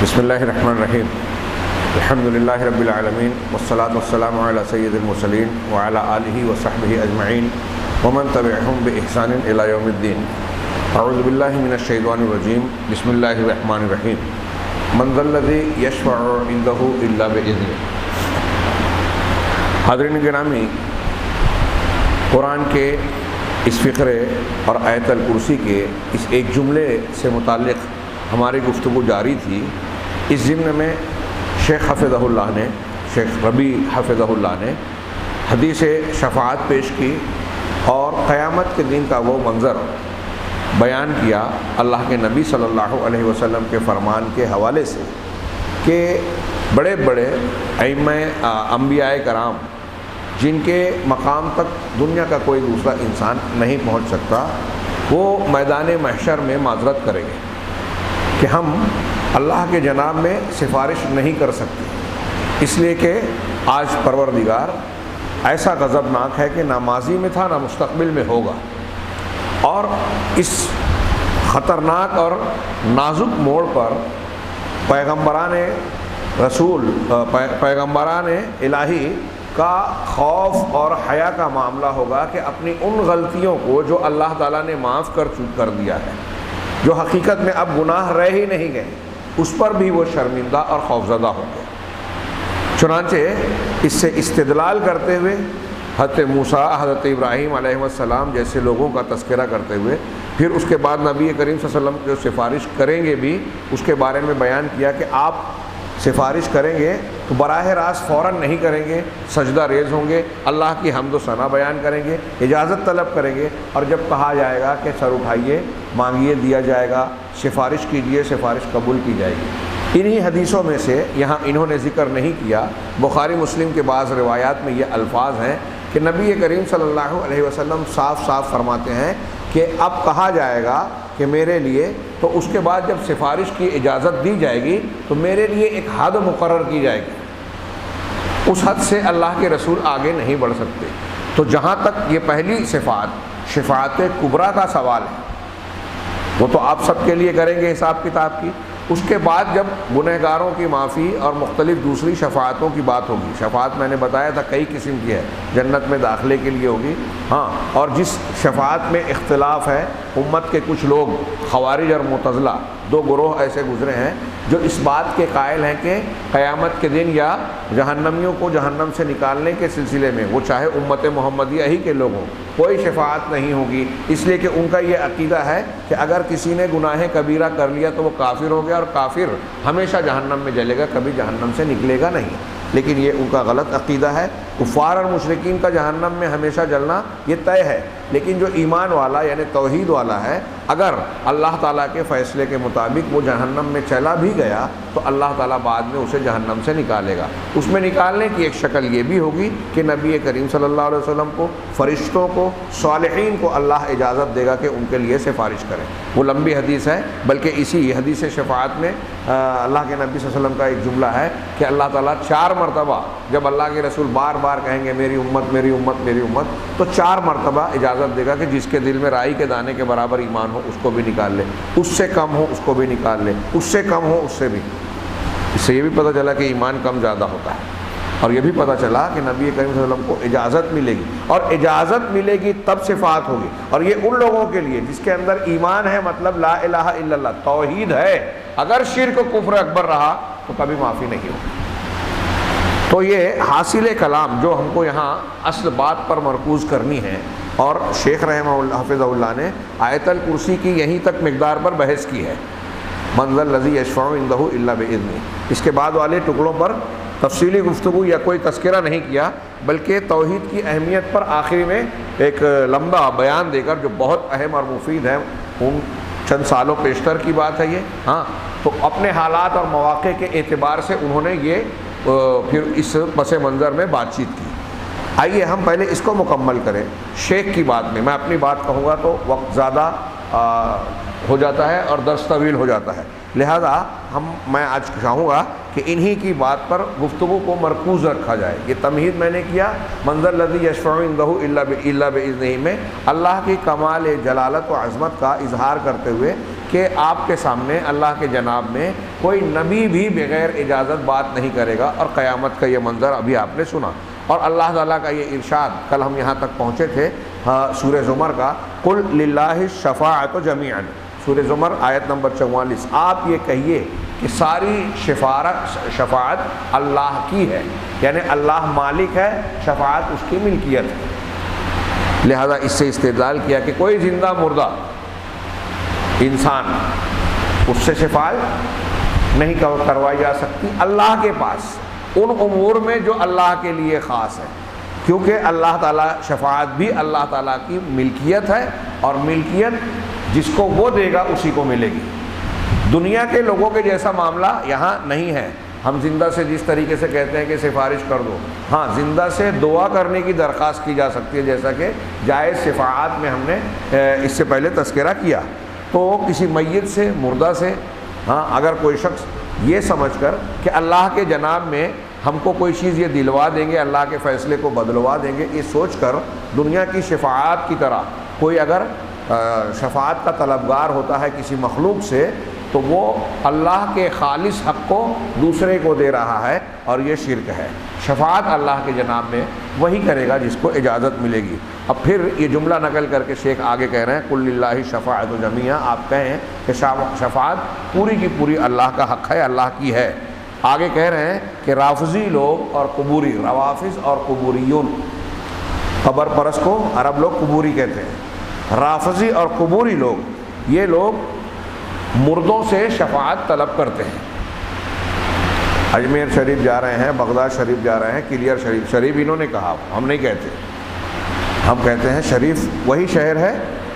بسم اللہ الرحمن الرحیم الحمد للہ رب العالمین والصلاة والسلام علی سید المرسلین وعلی آلہ وصحبہ اجمعین ومن تبعہم بإحسان الی یوم الدین۔ اعوذ باللہ من الشیطان الرجیم، بسم اللہ الرحمن الرحیم۔ من ذا الذی یشفع عندہ الا بإذنہ۔ حاضرین گرامی، قرآن کے اس فقرے اور آیت الکرسی کے اس ایک جملے سے متعلق ہماری گفتگو جاری تھی۔ اس ضمن میں شیخ ربیع حفظہ اللہ نے حدیث شفاعت پیش کی اور قیامت کے دن کا وہ منظر بیان کیا اللہ کے نبی صلی اللہ علیہ وسلم کے فرمان کے حوالے سے کہ بڑے بڑے ائمہ انبیاء کرام جن کے مقام تک دنیا کا کوئی دوسرا انسان نہیں پہنچ سکتا، وہ میدان محشر میں معذرت کریں گے کہ ہم اللہ کے جناب میں سفارش نہیں کر سکتے، اس لیے کہ آج پروردگار ایسا غضبناک ہے کہ نہ ماضی میں تھا نہ مستقبل میں ہوگا، اور اس خطرناک اور نازک موڑ پر پیغمبران الہی کا خوف اور حیا کا معاملہ ہوگا کہ اپنی ان غلطیوں کو جو اللہ تعالیٰ نے معاف کر دیا ہے، جو حقیقت میں اب گناہ رہ ہی نہیں گئے، اس پر بھی وہ شرمندہ اور خوفزدہ ہوں گے۔ چنانچہ اس سے استدلال کرتے ہوئے حضرت موسیٰ، حضرت ابراہیم علیہ السلام جیسے لوگوں کا تذکرہ کرتے ہوئے پھر اس کے بعد نبی کریم صلی اللہ علیہ وسلم جو سفارش کریں گے بھی اس کے بارے میں بیان کیا کہ آپ سفارش کریں گے تو براہ راست فوراً نہیں کریں گے، سجدہ ریز ہوں گے، اللہ کی حمد و ثنا بیان کریں گے، اجازت طلب کریں گے، اور جب کہا جائے گا کہ سر اٹھائیے، مانگیے، دیا جائے گا، سفارش کیجیے، سفارش قبول کی جائے گی۔ انہی حدیثوں میں سے یہاں انہوں نے ذکر نہیں کیا، بخاری مسلم کے بعض روایات میں یہ الفاظ ہیں کہ نبی کریم صلی اللہ علیہ وسلم صاف صاف فرماتے ہیں کہ اب کہا جائے گا کہ میرے لیے، تو اس کے بعد جب سفارش کی اجازت دی جائے گی تو میرے لیے ایک حد مقرر کی جائے گی، اس حد سے اللہ کے رسول آگے نہیں بڑھ سکتے۔ تو جہاں تک یہ پہلی شفاعت کبریٰ کا سوال ہے، وہ تو آپ سب کے لیے کریں گے حساب کتاب کی۔ اس کے بعد جب گنہگاروں کی معافی اور مختلف دوسری شفاعتوں کی بات ہوگی، شفاعت میں نے بتایا تھا کئی قسم کی ہے، جنت میں داخلے کے لیے ہوگی، ہاں، اور جس شفاعت میں اختلاف ہے، امت کے کچھ لوگ خوارج اور معتزلہ دو گروہ ایسے گزرے ہیں جو اس بات کے قائل ہیں کہ قیامت کے دن یا جہنمیوں کو جہنم سے نکالنے کے سلسلے میں، وہ چاہے امت محمدیہ ہی کے لوگ ہوں، کوئی شفاعت نہیں ہوگی، اس لیے کہ ان کا یہ عقیدہ ہے کہ اگر کسی نے گناہ کبیرہ کر لیا تو وہ کافر ہو گیا، اور کافر ہمیشہ جہنم میں جلے گا، کبھی جہنم سے نکلے گا نہیں۔ لیکن یہ ان کا غلط عقیدہ ہے۔ کفار اور مشرکین کا جہنم میں ہمیشہ جلنا یہ طے ہے، لیکن جو ایمان والا یعنی توحید والا ہے، اگر اللہ تعالیٰ کے فیصلے کے مطابق وہ جہنم میں چلا بھی گیا تو اللہ تعالیٰ بعد میں اسے جہنم سے نکالے گا۔ اس میں نکالنے کی ایک شکل یہ بھی ہوگی کہ نبی کریم صلی اللہ علیہ وسلم کو، فرشتوں کو، صالحین کو اللہ اجازت دے گا کہ ان کے لیے سفارش کریں۔ وہ لمبی حدیث ہے، بلکہ اسی حدیث شفاعت میں اللہ کے نبی صلی اللہ علیہ وسلم کا ایک جملہ ہے کہ اللہ تعالیٰ 4 مرتبہ، جب اللہ کے رسول بار بار کہیں گے میری امت میری امت میری امت، تو 4 مرتبہ اجازت دے گا کہ جس کے دل میں رائی کے دانے کے برابر ایمان ہو اس کو بھی نکال لے، اس سے کم ہو اس کو بھی نکال لے، اس سے کم ہو اس سے بھی۔ اس سے یہ بھی پتہ چلا کہ ایمان کم زیادہ ہوتا ہے، اور یہ بھی پتہ چلا کہ نبی کریم صلی اللہ علیہ وسلم کو اجازت ملے گی، اور اجازت ملے گی تب شفاعت ہوگی، اور یہ ان لوگوں کے لیے جس کے اندر ایمان ہے، مطلب لا الہ الا اللہ، توحید ہے۔ اگر شرک و کفر اکبر رہا تو کبھی معافی نہیں ہوگی۔ تو یہ حاصل کلام جو ہم کو یہاں اصل بات پر مرکوز کرنی ہے، اور شیخ رحمہ اللہ حفظہ اللہ نے آیت الکرسی کی یہیں تک مقدار پر بحث کی ہے، من ذا الذی یشفع عندہ الا باذنہ۔ اس کے بعد والے ٹکڑوں پر تفصیلی گفتگو یا کوئی تذکرہ نہیں کیا، بلکہ توحید کی اہمیت پر آخری میں ایک لمبا بیان دے کر جو بہت اہم اور مفید ہے، ان چند سالوں پیشتر کی بات ہے یہ، ہاں، تو اپنے حالات اور مواقع کے اعتبار سے انہوں نے یہ پھر اس پس منظر میں بات چیت کی۔ آئیے ہم پہلے اس کو مکمل کریں۔ شیخ کی بات میں اپنی بات کہوں گا تو وقت زیادہ ہو جاتا ہے اور درس طویل ہو جاتا ہے، لہذا میں آج چاہوں گا کہ انہی کی بات پر گفتگو کو مرکوز رکھا جائے۔ یہ تمہید میں نے کیا منظر الذی یشفع عندہ الا باذنہ میں اللہ کی کمال جلالت و عظمت کا اظہار کرتے ہوئے کہ آپ کے سامنے اللہ کے جناب میں کوئی نبی بھی بغیر اجازت بات نہیں کرے گا، اور قیامت کا یہ منظر ابھی آپ نے سنا۔ اور اللہ تعالیٰ کا یہ ارشاد، کل ہم یہاں تک پہنچے تھے سورہ زمر کا، قل للہ الشفاعۃ جمیعا، سورہ زمر آیت نمبر 44، آپ یہ کہیے کہ ساری شفاعت اللہ کی ہے، یعنی اللہ مالک ہے، شفاعت اس کی ملکیت ہے۔ لہذا اس سے استدلال کیا کہ کوئی زندہ مردہ انسان اس سے شفاعت نہیں کروائی جا سکتی اللہ کے پاس ان امور میں جو اللہ کے لیے خاص ہے، کیونکہ اللہ تعالیٰ شفاعت بھی اللہ تعالیٰ کی ملکیت ہے، اور ملکیت جس کو وہ دے گا اسی کو ملے گی۔ دنیا کے لوگوں کے جیسا معاملہ یہاں نہیں ہے۔ ہم زندہ سے جس طریقے سے کہتے ہیں کہ سفارش کر دو، ہاں زندہ سے دعا کرنے کی درخواست کی جا سکتی ہے، جیسا کہ جائز شفاعت میں ہم نے اس سے پہلے تذکرہ کیا۔ تو کسی میت سے، مردہ سے، ہاں اگر کوئی شخص یہ سمجھ کر کہ اللہ کے جناب میں ہم کو کوئی چیز یہ دلوا دیں گے، اللہ کے فیصلے کو بدلوا دیں گے، یہ سوچ کر دنیا کی شفاعت کی طرح کوئی اگر شفاعت کا طلبگار ہوتا ہے کسی مخلوق سے، تو وہ اللہ کے خالص حق کو دوسرے کو دے رہا ہے، اور یہ شرک ہے۔ شفاعت اللہ کے جناب میں وہی کرے گا جس کو اجازت ملے گی۔ اب پھر یہ جملہ نقل کر کے شیخ آگے کہہ رہے ہیں قل للہ الشفاعۃ جمیعا، آپ کہیں کہ شفاعت پوری کی پوری اللہ کا حق ہے، اللہ کی ہے۔ آگے کہہ رہے ہیں کہ رافضی لوگ اور قبوری، روافظ اور قبوریون، قبر پرست کو عرب لوگ قبوری کہتے ہیں، رافضی اور قبوری لوگ، یہ لوگ مردوں سے شفاعت طلب کرتے ہیں۔ اجمیر شریف جا رہے ہیں، بغداد شریف جا رہے ہیں، کلیئر شریف، شریف انہوں نے کہا، ہم نہیں کہتے، ہم کہتے ہیں شریف وہی شہر ہے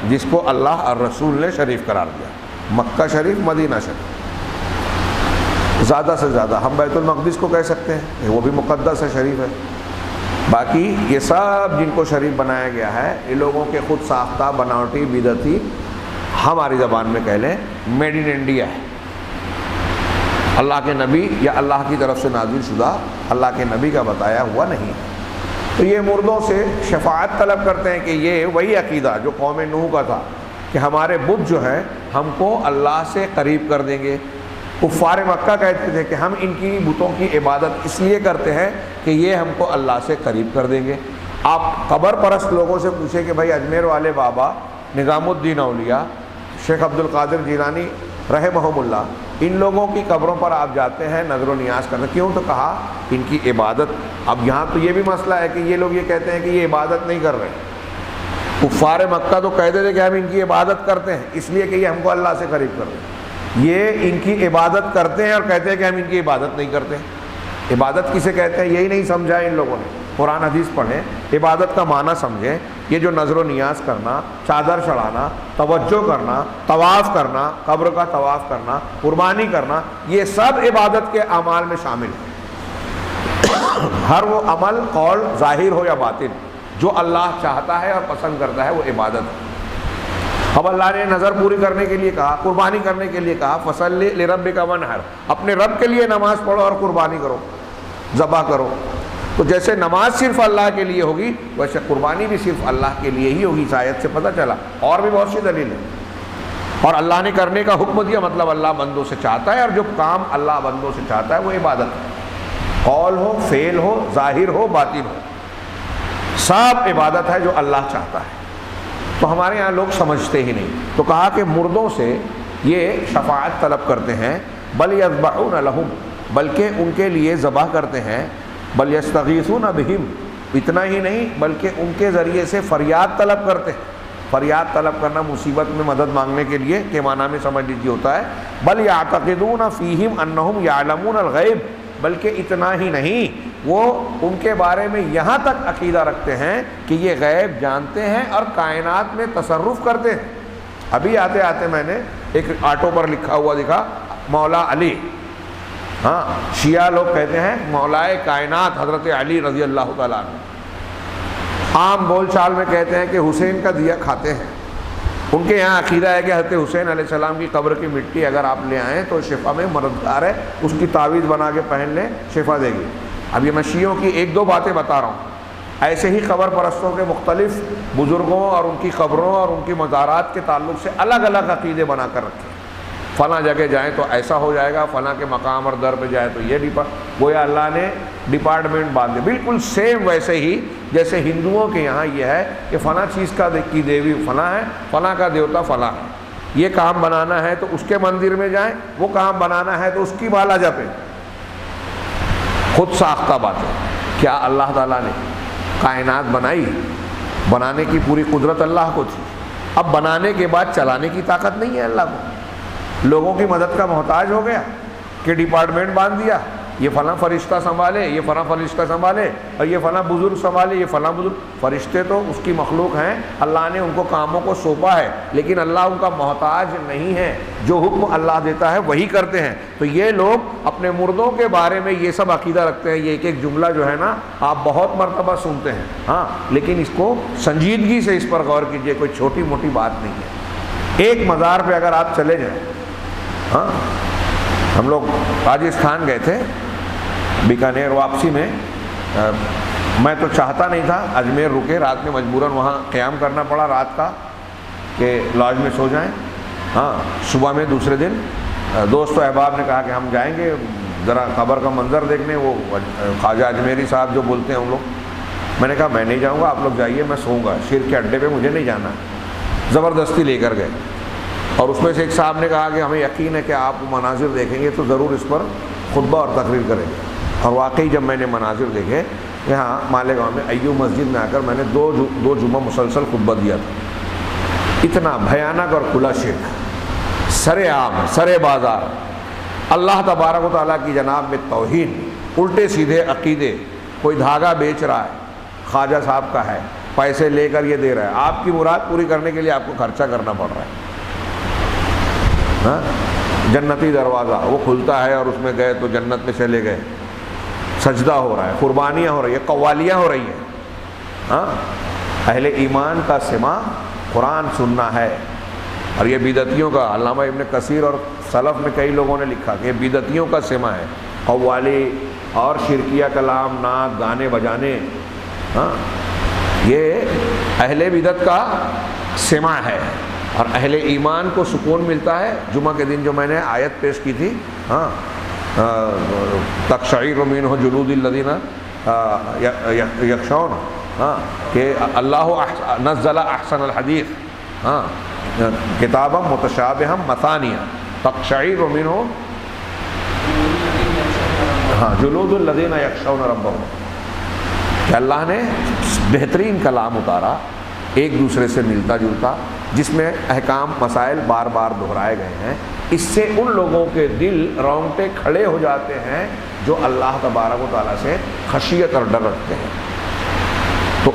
جس کو اللہ اور رسول نے شریف قرار دیا، مکہ شریف، مدینہ شریف۔ زیادہ سے زیادہ ہم بیت المقدس کو کہہ سکتے ہیں، وہ بھی مقدس ہے، شریف ہے۔ باقی یہ سب جن کو شریف بنایا گیا ہے، یہ لوگوں کے خود ساختہ، بناوٹی، بدعتی، ہماری زبان میں کہہ لیں میڈ ان انڈیا ہے۔ اللہ کے نبی یا اللہ کی طرف سے نازل شدہ اللہ کے نبی کا بتایا ہوا نہیں۔ تو یہ مردوں سے شفاعت طلب کرتے ہیں کہ یہ وہی عقیدہ جو قوم نوح کا تھا کہ ہمارے بت جو ہیں ہم کو اللہ سے قریب کر دیں گے۔ کفار مکہ کہتے تھے کہ ہم ان کی بتوں کی عبادت اس لیے کرتے ہیں کہ یہ ہم کو اللہ سے قریب کر دیں گے۔ آپ قبر پرست لوگوں سے پوچھیں کہ بھائی اجمیر والے بابا، نظام الدین اولیاء، شیخ عبد القادر جیلانی رحمہم اللہ، ان لوگوں کی قبروں پر آپ جاتے ہیں، نظر و نیاز کرتے ہیں، کیوں؟ تو کہا ان کی عبادت۔ اب یہاں تو یہ بھی مسئلہ ہے کہ یہ لوگ یہ کہتے ہیں کہ یہ عبادت نہیں کر رہے۔ کفار مکہ تو کہتے تھے کہ ہم ان کی عبادت کرتے ہیں اس لیے کہ یہ ہم کو اللہ سے قریب کر دیں۔ یہ ان کی عبادت کرتے ہیں اور کہتے ہیں کہ ہم ان کی عبادت نہیں کرتے۔ عبادت کسے کہتے ہیں یہی نہیں سمجھا ان لوگوں نے۔ قرآن حدیث پڑھیں، عبادت کا معنی سمجھیں۔ یہ جو نظر و نیاز کرنا، چادر چڑھانا، توجہ کرنا، طواف کرنا، قبر کا طواف کرنا، قربانی کرنا، یہ سب عبادت کے اعمال میں شامل ہے۔ ہر وہ عمل، قول، ظاہر ہو یا باطن، جو اللہ چاہتا ہے اور پسند کرتا ہے وہ عبادت ہے۔ اب اللہ نے نظر پوری کرنے کے لیے کہا، قربانی کرنے کے لیے کہا، فصلی لربک وانحر، اپنے رب کے لیے نماز پڑھو اور قربانی کرو، ذبح کرو۔ تو جیسے نماز صرف اللہ کے لیے ہوگی ویسے قربانی بھی صرف اللہ کے لیے ہی ہوگی۔ اس آیت سے پتہ چلا، اور بھی بہت سی دلیل ہے۔ اور اللہ نے کرنے کا حکم دیا، مطلب اللہ بندوں سے چاہتا ہے، اور جو کام اللہ بندوں سے چاہتا ہے وہ عبادت ہے، قول ہو، فعل ہو، ظاہر ہو، باطن ہو، سب عبادت ہے جو اللہ چاہتا ہے۔ تو ہمارے یہاں لوگ سمجھتے ہی نہیں۔ تو کہا کہ مردوں سے یہ شفاعت طلب کرتے ہیں، بل یذبحون لہم، بلکہ ان کے لیے ذبح کرتے ہیں، بل یستغیثون بہم، اتنا ہی نہیں بلکہ ان کے ذریعے سے فریاد طلب کرتے ہیں۔ فریاد طلب کرنا مصیبت میں مدد مانگنے کے لیے کے معنی میں سمجھ لیجیے ہوتا ہے۔ بل یعتقدون فیہم انہم یعلمون الغیب، بلکہ اتنا ہی نہیں، وہ ان کے بارے میں یہاں تک عقیدہ رکھتے ہیں کہ یہ غیب جانتے ہیں اور کائنات میں تصرف کرتے ہیں۔ ابھی آتے آتے میں نے ایک آٹو پر لکھا ہوا دکھا مولا علی، ہاں شیعہ لوگ کہتے ہیں مولائے کائنات حضرت علی رضی اللہ تعالیٰ عنہ۔ عام بول چال میں کہتے ہیں کہ حسین کا دیا کھاتے ہیں۔ ان کے یہاں عقیدہ ہے کہ حضرت حسین علیہ السلام کی قبر کی مٹی اگر آپ لے آئیں تو شفا میں مددگار ہے، اس کی تعویذ بنا کے پہن لیں شفا دے گی۔ اب یہ میں شیعوں کی ایک دو باتیں بتا رہا ہوں، ایسے ہی قبر پرستوں کے مختلف بزرگوں اور ان کی قبروں اور ان کی مزارات کے تعلق سے الگ الگ عقیدے بنا کر رکھے ہیں۔ فلاں جگہ جائیں تو ایسا ہو جائے گا، فلاں کے مقام اور در پہ جائے تو یہ گویا اللہ نے ڈپارٹمنٹ باندھے. بالکل سیم ویسے ہی جیسے ہندوؤں کے یہاں یہ ہے کہ فلاں چیز کی دیوی فلاں ہے، فلاں کا دیوتا فلاں ہے. یہ کام بنانا ہے تو اس کے مندر میں جائیں، وہ کام بنانا ہے تو اس کی مالا جپیں. خود ساختہ بات ہے. کیا اللہ تعالیٰ نے کائنات بنائی؟ بنانے کی پوری قدرت اللہ کو تھی. اب بنانے کے بعد چلانے کی طاقت نہیں ہے اللہ کو. لوگوں کی مدد کا محتاج ہو گیا کہ ڈپارٹمنٹ باندھ دیا، یہ فلاں فرشتہ سنبھالے، یہ فلاں فرشتہ سنبھالے، اور یہ فلاں بزرگ سنبھالے، یہ فلاں بزرگ. فرشتے تو اس کی مخلوق ہیں، اللہ نے ان کو کاموں کو سونپا ہے، لیکن اللہ ان کا محتاج نہیں ہے. جو حکم اللہ دیتا ہے وہی کرتے ہیں. تو یہ لوگ اپنے مردوں کے بارے میں یہ سب عقیدہ رکھتے ہیں. یہ ایک ایک جملہ جو ہے نا آپ بہت مرتبہ سنتے ہیں، ہاں، لیکن اس کو سنجیدگی سے اس پر غور کیجئے. کوئی چھوٹی موٹی بات نہیں ہے. ایک مزار پہ اگر آپ چلے جائیں، ہاں، ہم لوگ راجستھان گئے تھے بیکانیر، واپسی میں میں تو چاہتا نہیں تھا، اجمیر رکے، رات میں مجبوراً وہاں قیام کرنا پڑا رات کا کہ لاج میں سو جائیں. ہاں، صبح میں دوسرے دن دوست و احباب نے کہا کہ ہم جائیں گے ذرا قبر کا منظر دیکھنے، وہ خواجہ اجمیری صاحب جو بولتے ہیں ہم لوگ. میں نے کہا میں نہیں جاؤں گا، آپ لوگ جائیے، میں سوؤں گا، شرک کے اڈے پہ مجھے نہیں جانا. زبردستی لے کر گئے، اور اس میں سے ایک صاحب نے کہا کہ ہمیں یقین ہے کہ آپ مناظر دیکھیں گے تو ضرور اس پر خطبہ اور تقریر کریں گے. اور واقعی جب میں نے مناظر دیکھے یہاں مالیگاؤں میں ایوب مسجد میں آ کر میں نے دو جمعہ مسلسل خطبہ دیا تھا. اتنا بھیانک اور کھلا شرک، سر عام، سر بازار، اللہ تبارک و تعالیٰ کی جناب میں توہین، الٹے سیدھے عقیدے. کوئی دھاگا بیچ رہا ہے، خواجہ صاحب کا ہے، پیسے لے کر یہ دے رہا ہے، آپ کی مراد پوری کرنے کے لیے آپ کو خرچہ کرنا پڑ رہا ہے. ہاں، جنتی دروازہ وہ کھلتا ہے اور اس میں گئے تو جنت میں چلے گئے. سجدہ ہو رہا ہے، قربانیاں ہو رہی ہیں، قوالیاں ہو رہی ہیں. ہاں، اہل ایمان کا سماع قرآن سننا ہے. اور یہ بدعتیوں کا، علامہ ابن کثیر اور سلف میں کئی لوگوں نے لکھا کہ یہ بدعتیوں کا سماع ہے. قوالی اور شرکیہ کلام، نعت، گانے بجانے، ہاں، یہ اہل بدعت کا سماع ہے. اور اہل ایمان کو سکون ملتا ہے. جمعہ کے دن جو میں نے آیت پیش کی تھی، ہاں، تقشعر منہ جلود الذین یخشون، ہاں، کہ اللہ نزل احسن الحدیث، ہاں، کتابا متشابہا مثانیہ تقشعر منہ، ہاں، جلود الذین یخشون ربہم. کہ اللہ نے بہترین کلام اتارا، ایک دوسرے سے ملتا جلتا، جس میں احکام مسائل بار بار دہرائے گئے ہیں. اس سے ان لوگوں کے دل رونگٹے کھڑے ہو جاتے ہیں جو اللہ تبارک و تعالیٰ سے خشیت اور ڈر رکھتے ہیں. تو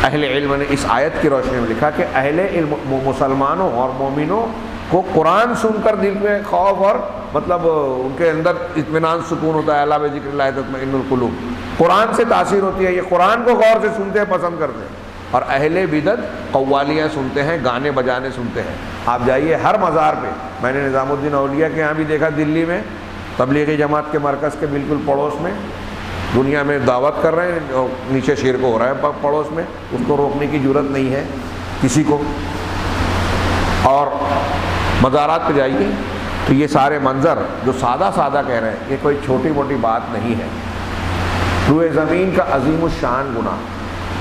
اہل علم نے اس آیت کی روشنی میں لکھا کہ اہل علم مسلمانوں اور مومنوں کو قرآن سن کر دل میں خوف اور مطلب ان کے اندر اطمینان، سکون ہوتا ہے. اللہ بذکر اللہ تطمئن القلوب. قرآن سے تاثیر ہوتی ہے، یہ قرآن کو غور سے سنتے ہیں، پسند کرتے ہیں. اور اہل بدعت قوالیاں سنتے ہیں، گانے بجانے سنتے ہیں. آپ جائیے ہر مزار پہ، میں نے نظام الدین اولیاء کے یہاں بھی دیکھا، دلی میں تبلیغی جماعت کے مرکز کے بالکل پڑوس میں، دنیا میں دعوت کر رہے ہیں، نیچے شیر کو ہو رہا ہے پڑوس میں، اس کو روکنے کی جرت نہیں ہے کسی کو. اور مزارات پہ جائیے تو یہ سارے منظر جو سادہ سادہ کہہ رہے ہیں، یہ کوئی چھوٹی موٹی بات نہیں ہے. روئے زمین کا عظیم الشان گناہ،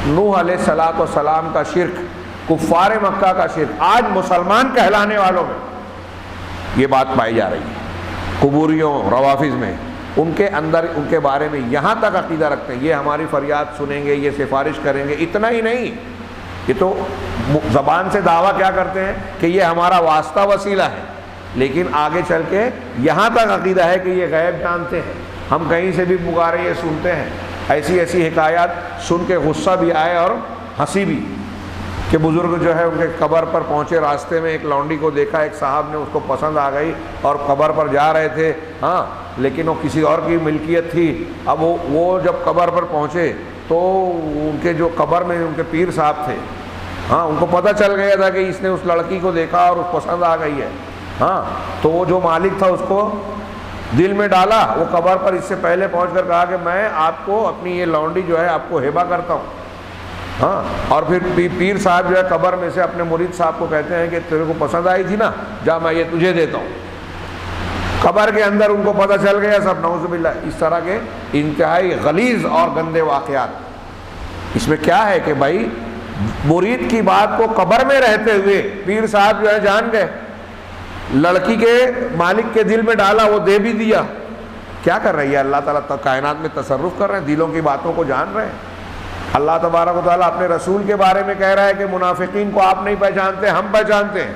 نوح علیہ الصلوۃ والسلام کا شرک، کفار مکہ کا شرک، آج مسلمان کہلانے والوں میں یہ بات پائی جا رہی ہے. قبوریوں، روافظ میں، ان کے اندر ان کے بارے میں یہاں تک عقیدہ رکھتے ہیں یہ ہماری فریاد سنیں گے، یہ سفارش کریں گے. اتنا ہی نہیں، یہ تو زبان سے دعویٰ کیا کرتے ہیں کہ یہ ہمارا واسطہ وسیلہ ہے، لیکن آگے چل کے یہاں تک عقیدہ ہے کہ یہ غیب جانتے ہیں. ہم کہیں سے بھی پکارے یہ سنتے ہیں. ایسی ایسی حکایات سن کے غصہ بھی آئے اور ہنسی بھی کہ بزرگ جو ہے ان کے قبر پر پہنچے، راستے میں ایک لونڈی کو دیکھا، ایک صاحب نے اس کو پسند آ گئی اور قبر پر جا رہے تھے، ہاں، لیکن وہ کسی اور کی ملکیت تھی. اب وہ جب قبر پر پہنچے تو ان کے جو قبر میں ان کے پیر صاحب تھے، ہاں، ان کو پتہ چل گیا تھا کہ اس نے اس لڑکی کو دیکھا اور اس پسند آ گئی ہے. ہاں، تو وہ جو مالک تھا اس کو دل میں ڈالا. وہ قبر پر اس سے پہلے پہنچ کر کہا کہ میں آپ کو اپنی یہ لونڈی جو ہے آپ کو ہبہ کرتا ہوں. ہاں، اور پھر پیر صاحب جو ہے قبر میں سے اپنے مرید صاحب کو کہتے ہیں کہ تیرے کو پسند آئی تھی نا، جا میں یہ تجھے دیتا ہوں. قبر کے اندر ان کو پتہ چل گیا سب، نعوذ باللہ، اس طرح کے انتہائی غلیظ اور گندے واقعات۔ اس میں کیا ہے کہ بھائی مرید کی بات کو قبر میں رہتے ہوئے پیر صاحب جو ہے جان گئے، لڑکی کے مالک کے دل میں ڈالا، وہ دے بھی دیا۔ کیا کر رہی ہے اللہ تعالیٰ؟ کائنات میں تصرف کر رہے ہیں، دلوں کی باتوں کو جان رہے ہیں۔ اللہ تبارک و تعالیٰ اپنے رسول کے بارے میں کہہ رہا ہے کہ منافقین کو آپ نہیں پہچانتے، ہم پہچانتے ہیں۔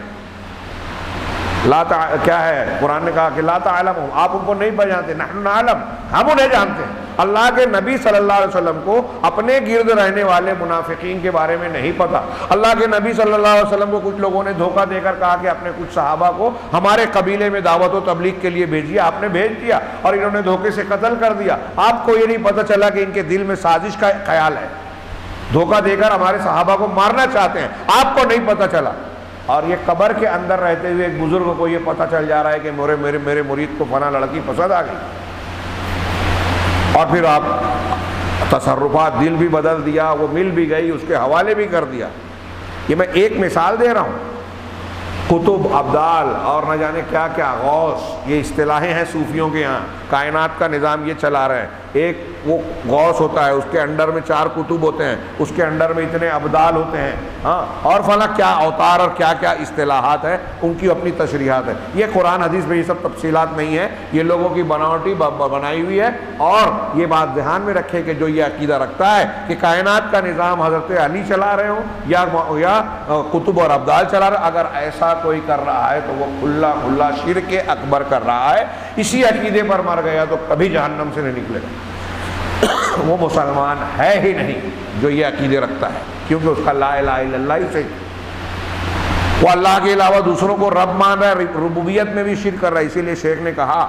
کیا ہے قرآن نے کہا کہ لا تعلمهم، آپ ان کو نہیں پہچانتے، نحن نعلم، ہم انہیں جانتے ہیں۔ اللہ کے نبی صلی اللہ علیہ وسلم کو اپنے گرد رہنے والے منافقین کے بارے میں نہیں پتا۔ اللہ کے نبی صلی اللہ علیہ وسلم کو کچھ لوگوں نے دھوکہ دے کر کہا کہ اپنے کچھ صحابہ کو ہمارے قبیلے میں دعوت و تبلیغ کے لیے بھیجیے، آپ نے بھیج دیا اور انہوں نے دھوکے سے قتل کر دیا۔ آپ کو یہ نہیں پتہ چلا کہ ان کے دل میں سازش کا خیال ہے، دھوکہ دے کر ہمارے صحابہ کو مارنا چاہتے ہیں، آپ کو نہیں پتہ چلا۔ اور یہ قبر کے اندر رہتے ہوئے ایک بزرگ کو یہ پتہ چل جا رہا ہے کہ میرے مرید کو فلاں لڑکی پسند آ گئی، اور پھر آپ تصرفات، دل بھی بدل دیا، وہ مل بھی گئی، اس کے حوالے بھی کر دیا۔ یہ میں ایک مثال دے رہا ہوں۔ قطب، ابدال اور نہ جانے کیا کیا، غوث، یہ اصطلاحیں ہیں صوفیوں کے یہاں۔ کائنات کا نظام یہ چلا رہے ہیں، ایک وہ غوث ہوتا ہے، اس کے انڈر میں 4 قطب ہوتے ہیں، اس کے انڈر میں اتنے ابدال ہوتے ہیں، ہاں، اور فلاں کیا اوتار اور کیا کیا اصطلاحات ہیں، ان کی اپنی تشریحات ہیں۔ یہ قرآن حدیث میں یہ سب تفصیلات نہیں ہیں، یہ لوگوں کی بناوٹی بنائی ہوئی ہے۔ اور یہ بات دھیان میں رکھے کہ جو یہ عقیدہ رکھتا ہے کہ کائنات کا نظام حضرت علی چلا رہے ہوں یا قطب اور ابدال چلا رہے، اگر ایسا کوئی کر رہا ہے تو وہ کھلا شرک اکبر کر رہا ہے۔ اسی عقیدے پر مر گیا تو کبھی جہنم سے نہیں نکلے گا، وہ مسلمان ہے ہی نہیں جو یہ عقیدے رکھتا ہے، کیونکہ اس کا لا الہ الا اللہ ہی سے وہ اللہ کے علاوہ دوسروں کو رب مان رہا ہے، ربوبیت میں بھی شرک کر رہا ہے۔ اسی لیے شیخ نے کہا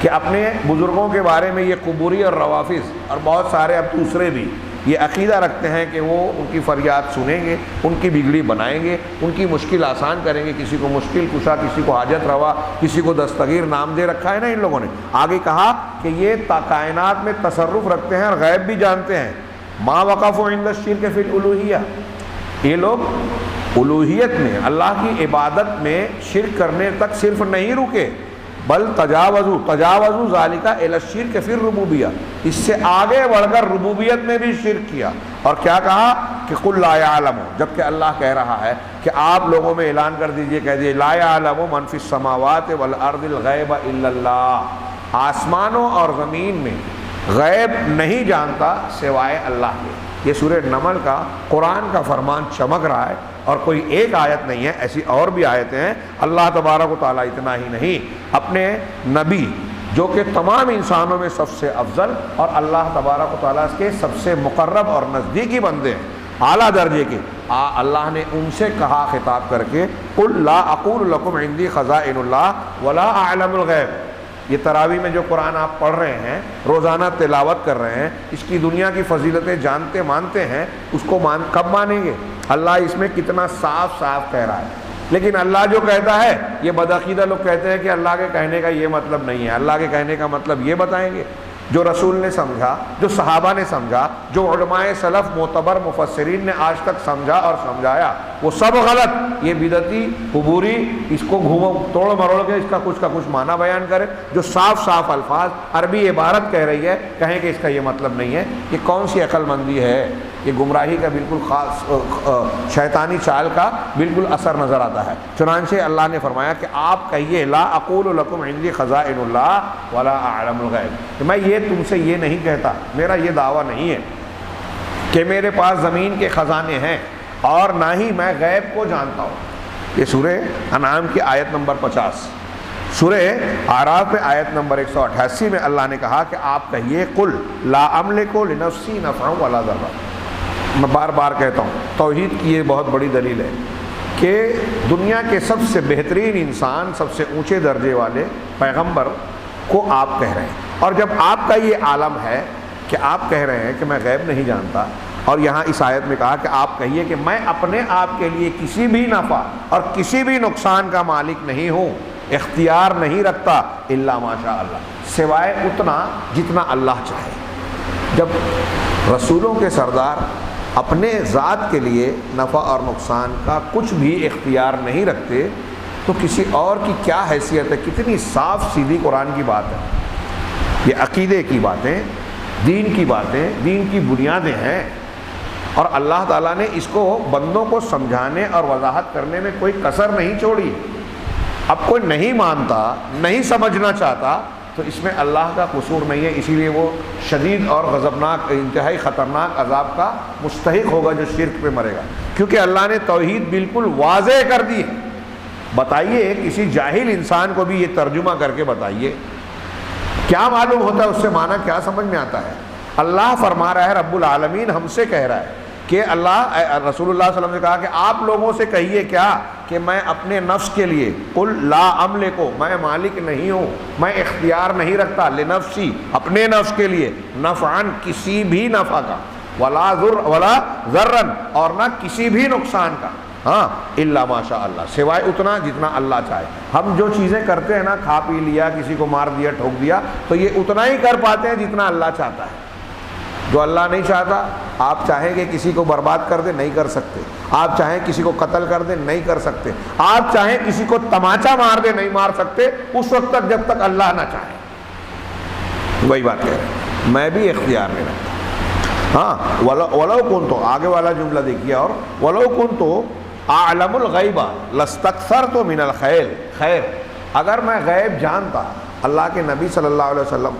کہ اپنے بزرگوں کے بارے میں یہ قبوری اور روافظ اور بہت سارے اب دوسرے بھی یہ عقیدہ رکھتے ہیں کہ وہ ان کی فریاد سنیں گے، ان کی بگڑی بنائیں گے، ان کی مشکل آسان کریں گے، کسی کو مشکل کشا، کسی کو حاجت روا، کسی کو دستگیر نام دے رکھا ہے نا ان لوگوں نے۔ آگے کہا کہ یہ کائنات میں تصرف رکھتے ہیں اور غیب بھی جانتے ہیں۔ ما وقفوا عند الشرک فی الالوہیہ، یہ لوگ الوہیت میں، اللہ کی عبادت میں شرک کرنے تک صرف نہیں رکے، بل تجاوزوا ذالک الی الشرک فی الربوبیہ، اس سے آگے بڑھ کر ربوبیت میں بھی شرک کیا۔ اور کیا کہا کہ قل لا یعلم، جبکہ اللہ کہہ رہا ہے کہ آپ لوگوں میں اعلان کر دیجئے، کہہ دیجئے لا یعلم من فی السماوات والارض الغیب الا اللہ، آسمانوں اور زمین میں غیب نہیں جانتا سوائے اللہ کے۔ یہ سورہ نمل کا قرآن کا فرمان چمک رہا ہے، اور کوئی ایک آیت نہیں ہے، ایسی اور بھی آیتیں ہیں۔ اللہ تبارک و تعالیٰ اتنا ہی نہیں، اپنے نبی جو کہ تمام انسانوں میں سب سے افضل اور اللہ تبارک و تعالیٰ کے سب سے مقرب اور نزدیکی بندے ہیں، اعلیٰ درجے کے، اللہ نے ان سے کہا خطاب کر کے قل لا اقول لکم عندی خزائن اللہ ولا اعلم الغیب۔ یہ تراویح میں جو قرآن آپ پڑھ رہے ہیں، روزانہ تلاوت کر رہے ہیں، اس کی دنیا کی فضیلتیں جانتے مانتے ہیں، اس کو کب مانیں گے؟ اللہ اس میں کتنا صاف صاف کہہ رہا ہے۔ لیکن اللہ جو کہتا ہے، یہ بدعقیدہ لوگ کہتے ہیں کہ اللہ کے کہنے کا یہ مطلب نہیں ہے، اللہ کے کہنے کا مطلب یہ بتائیں گے۔ جو رسول نے سمجھا، جو صحابہ نے سمجھا، جو علماء سلف معتبر مفسرین نے آج تک سمجھا اور سمجھایا، وہ سب غلط۔ یہ بدعتی قبوری اس کو توڑ مروڑ کے اس کا کچھ معنی بیان کرے، جو صاف صاف الفاظ عربی عبارت کہہ رہی ہے، کہیں کہ اس کا یہ مطلب نہیں ہے۔ یہ کون سی عقل مندی ہے؟ یہ گمراہی کا بالکل خاص شیطانی چال کا بالکل اثر نظر آتا ہے۔ چنانچہ اللہ نے فرمایا کہ آپ کہیے لا اقول لکم عندی خزائن اللہ ولا اعلم الغیب، کہ میں یہ تم سے یہ نہیں کہتا، میرا یہ دعویٰ نہیں ہے کہ میرے پاس زمین کے خزانے ہیں، اور نہ ہی میں غیب کو جانتا ہوں۔ یہ سورہ انعام کی آیت نمبر 50۔ سورہ اعراف میں آیت نمبر 188 میں اللہ نے کہا کہ آپ کہیے قل لا املک لنفسی نفعا ولا ضرا۔ میں بار بار کہتا ہوں، توحید کی یہ بہت بڑی دلیل ہے کہ دنیا کے سب سے بہترین انسان، سب سے اونچے درجے والے پیغمبر کو آپ کہہ رہے ہیں، اور جب آپ کا یہ عالم ہے کہ آپ کہہ رہے ہیں کہ میں غیب نہیں جانتا، اور یہاں اس آیت میں کہا کہ آپ کہیے کہ میں اپنے آپ کے لیے کسی بھی نفع اور کسی بھی نقصان کا مالک نہیں ہوں، اختیار نہیں رکھتا الا ماشاء اللہ، سوائے اتنا جتنا اللہ چاہے۔ جب رسولوں کے سردار اپنے ذات کے لیے نفع اور نقصان کا کچھ بھی اختیار نہیں رکھتے، تو کسی اور کی کیا حیثیت ہے؟ کتنی صاف سیدھی قرآن کی بات ہے. یہ عقیدے کی باتیں، دین کی باتیں، دین کی بنیادیں ہیں، اور اللہ تعالیٰ نے اس کو بندوں کو سمجھانے اور وضاحت کرنے میں کوئی کسر نہیں چھوڑی. اب کوئی نہیں مانتا، نہیں سمجھنا چاہتا، تو اس میں اللہ کا قصور نہیں ہے، اسی لیے وہ شدید اور غضبناک، انتہائی خطرناک عذاب کا مستحق ہوگا جو شرک پہ مرے گا، کیونکہ اللہ نے توحید بالکل واضح کر دی ہے. بتائیے کسی جاہل انسان کو بھی یہ ترجمہ کر کے بتائیے، کیا معلوم ہوتا ہے اس سے؟ معنی کیا سمجھ میں آتا ہے؟ اللہ فرما رہا ہے، رب العالمین ہم سے کہہ رہا ہے کہ اللہ، رسول اللہ صلی اللہ علیہ وسلم نے کہا کہ آپ لوگوں سے کہیے کیا کہ میں اپنے نفس کے لیے، قل لا املک، میں مالک نہیں ہوں، میں اختیار نہیں رکھتا، لنفسی، اپنے نفس کے لیے، نفعن، کسی بھی نفع کا، ولا ضرن، اور نہ کسی بھی نقصان کا، ہاں، الا ماشاء اللہ، سوائے اتنا جتنا اللہ چاہے. ہم جو چیزیں کرتے ہیں نا، کھا پی لیا، کسی کو مار دیا، ٹھوک دیا، تو یہ اتنا ہی کر پاتے ہیں جتنا اللہ چاہتا ہے. جو اللہ نہیں چاہتا، آپ چاہیں کہ کسی کو برباد کر دیں، نہیں کر سکتے. آپ چاہیں کسی کو قتل کر دیں، نہیں کر سکتے. آپ چاہیں کسی کو تماچا مار دیں، نہیں مار سکتے اس وقت تک جب تک اللہ نہ چاہے. وہی بات کہہ رہے ہیں، میں بھی اختیار نہیں رکھتا. ہاں، ولو کنت، آگے والا جملہ دیکھیے، اور ولو کنت اعلم الغیب لاستکثرت من الخیر، خیر، اگر میں غیب جانتا، اللہ کے نبی صلی اللہ علیہ وسلم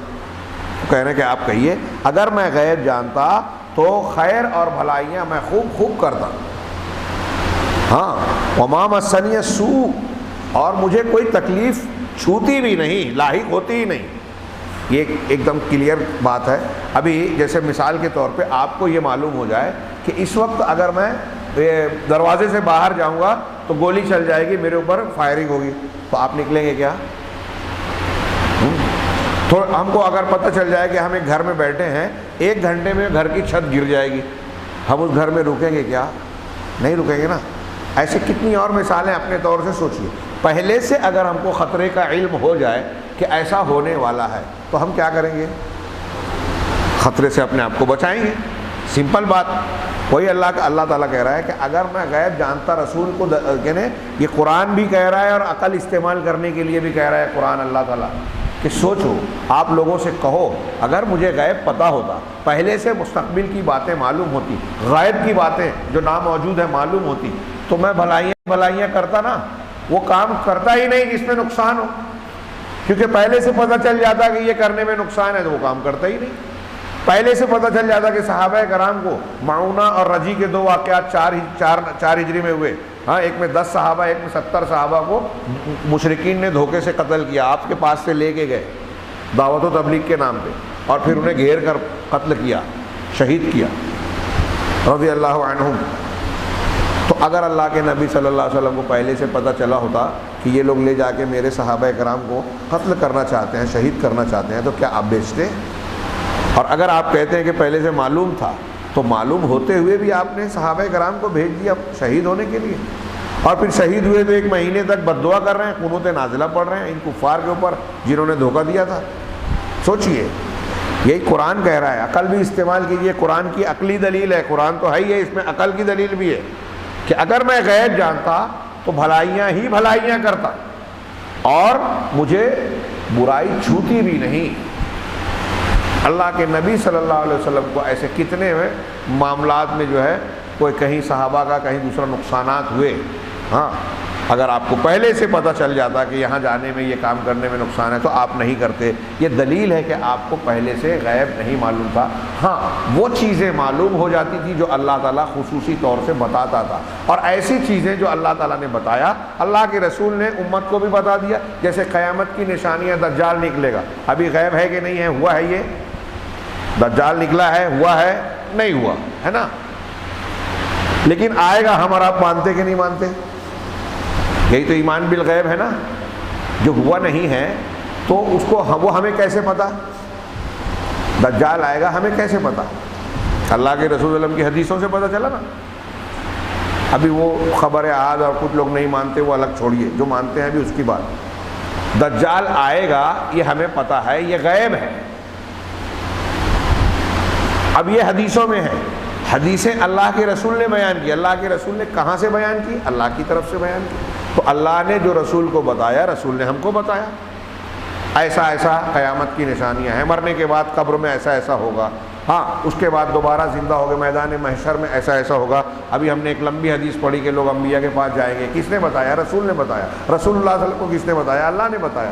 کہہ رہے ہیں کہ آپ کہیے، اگر میں غیب جانتا تو خیر اور بھلائیاں میں خوب کرتا. ہاں، وما مسنی السوء، اور مجھے کوئی تکلیف چھوتی بھی نہیں، لاحق ہوتی ہی نہیں. یہ ایک دم کلیئر بات ہے. ابھی جیسے مثال کے طور پہ آپ کو یہ معلوم ہو جائے کہ اس وقت اگر میں دروازے سے باہر جاؤں گا تو گولی چل جائے گی، میرے اوپر فائرنگ ہوگی، تو آپ نکلیں گے کیا؟ تو ہم کو اگر پتہ چل جائے کہ ہم ایک گھر میں بیٹھے ہیں، 1 گھنٹے میں گھر کی چھت گر جائے گی، ہم اس گھر میں رکیں گے کیا؟ نہیں رکیں گے نا. ایسے کتنی اور مثالیں اپنے طور سے سوچیے. پہلے سے اگر ہم کو خطرے کا علم ہو جائے کہ ایسا ہونے والا ہے تو ہم کیا کریں گے؟ خطرے سے اپنے آپ کو بچائیں گے. سمپل بات. وہی اللہ تعالیٰ کہہ رہا ہے کہ اگر میں غیب جانتا، رسول کو کہنے، یہ قرآن بھی کہہ رہا ہے اور عقل استعمال کرنے کے لیے بھی کہہ رہا ہے قرآن اللہ تعالیٰ، کہ سوچو، آپ لوگوں سے کہو، اگر مجھے غیب پتہ ہوتا، پہلے سے مستقبل کی باتیں معلوم ہوتی، غیب کی باتیں جو ناموجود ہے معلوم ہوتی، تو میں بھلائیاں کرتا نا. وہ کام کرتا ہی نہیں جس میں نقصان ہو، کیونکہ پہلے سے پتہ چل جاتا کہ یہ کرنے میں نقصان ہے تو وہ کام کرتا ہی نہیں. پہلے سے پتہ چل جاتا کہ صحابہ کرام کو معونہ اور رجی کے 2 واقعات 4 ہجری میں ہوئے. ہاں، ایک میں 10 صحابہ، ایک میں 70 صحابہ کو مشرکین نے دھوکے سے قتل کیا، آپ کے پاس سے لے کے گئے دعوت و تبلیغ کے نام پہ، اور پھر انہیں گھیر کر قتل کیا، شہید کیا رضی اللہ عنہم. تو اگر اللہ کے نبی صلی اللہ علیہ وسلم کو پہلے سے پتہ چلا ہوتا کہ یہ لوگ لے جا کے میرے صحابہ کرام کو قتل کرنا چاہتے ہیں، شہید کرنا چاہتے ہیں، تو کیا آپ بیچتے؟ اور اگر آپ کہتے ہیں کہ پہلے سے معلوم تھا، تو معلوم ہوتے ہوئے بھی آپ نے صحابہ کرام کو بھیج دیا شہید ہونے کے لیے، اور پھر شہید ہوئے تو 1 مہینے تک بد دعا کر رہے ہیں، قنوت نازلہ پڑھ رہے ہیں ان کفار کے اوپر جنہوں نے دھوکہ دیا تھا. سوچئے، یہی قرآن کہہ رہا ہے. عقل بھی استعمال کیجئے، قرآن کی عقلی دلیل ہے، قرآن تو ہے ہی ہے، اس میں عقل کی دلیل بھی ہے کہ اگر میں غیب جانتا تو بھلائیاں ہی بھلائیاں کرتا، اور مجھے برائی چھوتی بھی نہیں. اللہ کے نبی صلی اللہ علیہ وسلم کو ایسے کتنے معاملات میں جو ہے کوئی کہیں صحابہ کا کہیں دوسرا نقصانات ہوئے. ہاں، اگر آپ کو پہلے سے پتہ چل جاتا کہ یہاں جانے میں، یہ کام کرنے میں نقصان ہے، تو آپ نہیں کرتے. یہ دلیل ہے کہ آپ کو پہلے سے غیب نہیں معلوم تھا. ہاں، وہ چیزیں معلوم ہو جاتی تھی جو اللہ تعالیٰ خصوصی طور سے بتاتا تھا، اور ایسی چیزیں جو اللہ تعالیٰ نے بتایا، اللہ کے رسول نے امت کو بھی بتا دیا. جیسے قیامت کی نشانیاں، دجال نکلے گا، ابھی غیب ہے کہ نہیں ہے؟ ہوا ہے. یہ دجال نکلا ہے، ہوا ہے؟ نہیں ہوا ہے نا، لیکن آئے گا. ہم اور آپ مانتے کہ نہیں مانتے؟ یہی تو ایمان بالغیب ہے نا. جو ہوا نہیں ہے تو اس کو وہ ہمیں کیسے پتا؟ دجال آئے گا، ہمیں کیسے پتا؟ اللہ کے رسول صلی اللہ علیہ وسلم کی حدیثوں سے پتا چلا نا. ابھی وہ خبر احاد اور کچھ لوگ نہیں مانتے، وہ الگ چھوڑیے، جو مانتے ہیں ابھی اس کی بات. دجال آئے گا یہ ہمیں پتا ہے، یہ غیب ہے. اب یہ حدیثوں میں ہے، حدیثیں اللہ کے رسول نے بیان کی. اللہ کے رسول نے کہاں سے بیان کی؟ اللہ کی طرف سے بیان کی. تو اللہ نے جو رسول کو بتایا، رسول نے ہم کو بتایا، ایسا ایسا قیامت کی نشانیاں ہیں، مرنے کے بعد قبر میں ایسا ایسا ہوگا، ہاں اس کے بعد دوبارہ زندہ ہو گئے میدان محشر میں ایسا ایسا ہوگا۔ ابھی ہم نے ایک لمبی حدیث پڑھی کہ لوگ انبیاء کے پاس جائیں گے، کس نے بتایا؟ رسول نے بتایا۔ رسول اللہ صلی اللہ علیہ وسلم کو کس نے بتایا؟ اللہ نے بتایا۔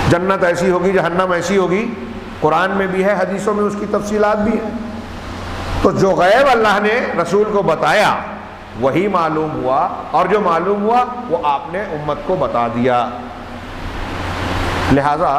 جنت ایسی ہوگی، جہنم ایسی ہوگی، قرآن میں بھی ہے، حدیثوں میں اس کی تفصیلات بھی ہیں۔ تو جو غیب اللہ نے رسول کو بتایا وہی معلوم ہوا، اور جو معلوم ہوا وہ آپ نے امت کو بتا دیا۔ لہذا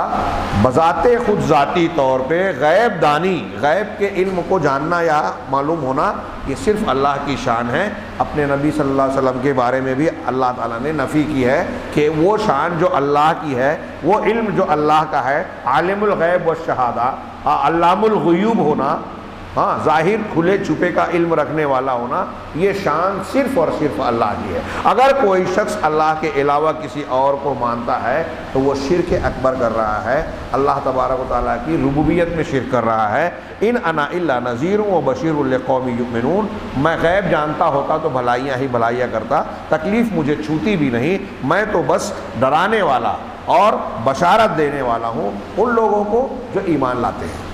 بذات خود ذاتی طور پہ غیب دانی، غیب کے علم کو جاننا یا معلوم ہونا، یہ صرف اللہ کی شان ہے۔ اپنے نبی صلی اللہ علیہ وسلم کے بارے میں بھی اللہ تعالیٰ نے نفی کی ہے کہ وہ شان جو اللہ کی ہے، وہ علم جو اللہ کا ہے، عالم الغیب والشہادہ، علام الغیوب ہونا، ہاں ظاہر کھلے چھپے کا علم رکھنے والا ہونا، یہ شان صرف اور صرف اللہ کی ہے۔ اگر کوئی شخص اللہ کے علاوہ کسی اور کو مانتا ہے تو وہ شرک اکبر کر رہا ہے، اللہ تبارک و تعالیٰ کی ربوبیت میں شرک کر رہا ہے۔ ان انا الا نذیر و بشیر لقوم یؤمنون، میں غیب جانتا ہوتا تو بھلائیاں ہی بھلائیاں کرتا، تکلیف مجھے چھوتی بھی نہیں، میں تو بس ڈرانے والا اور بشارت دینے والا ہوں ان لوگوں کو جو ایمان لاتے ہیں،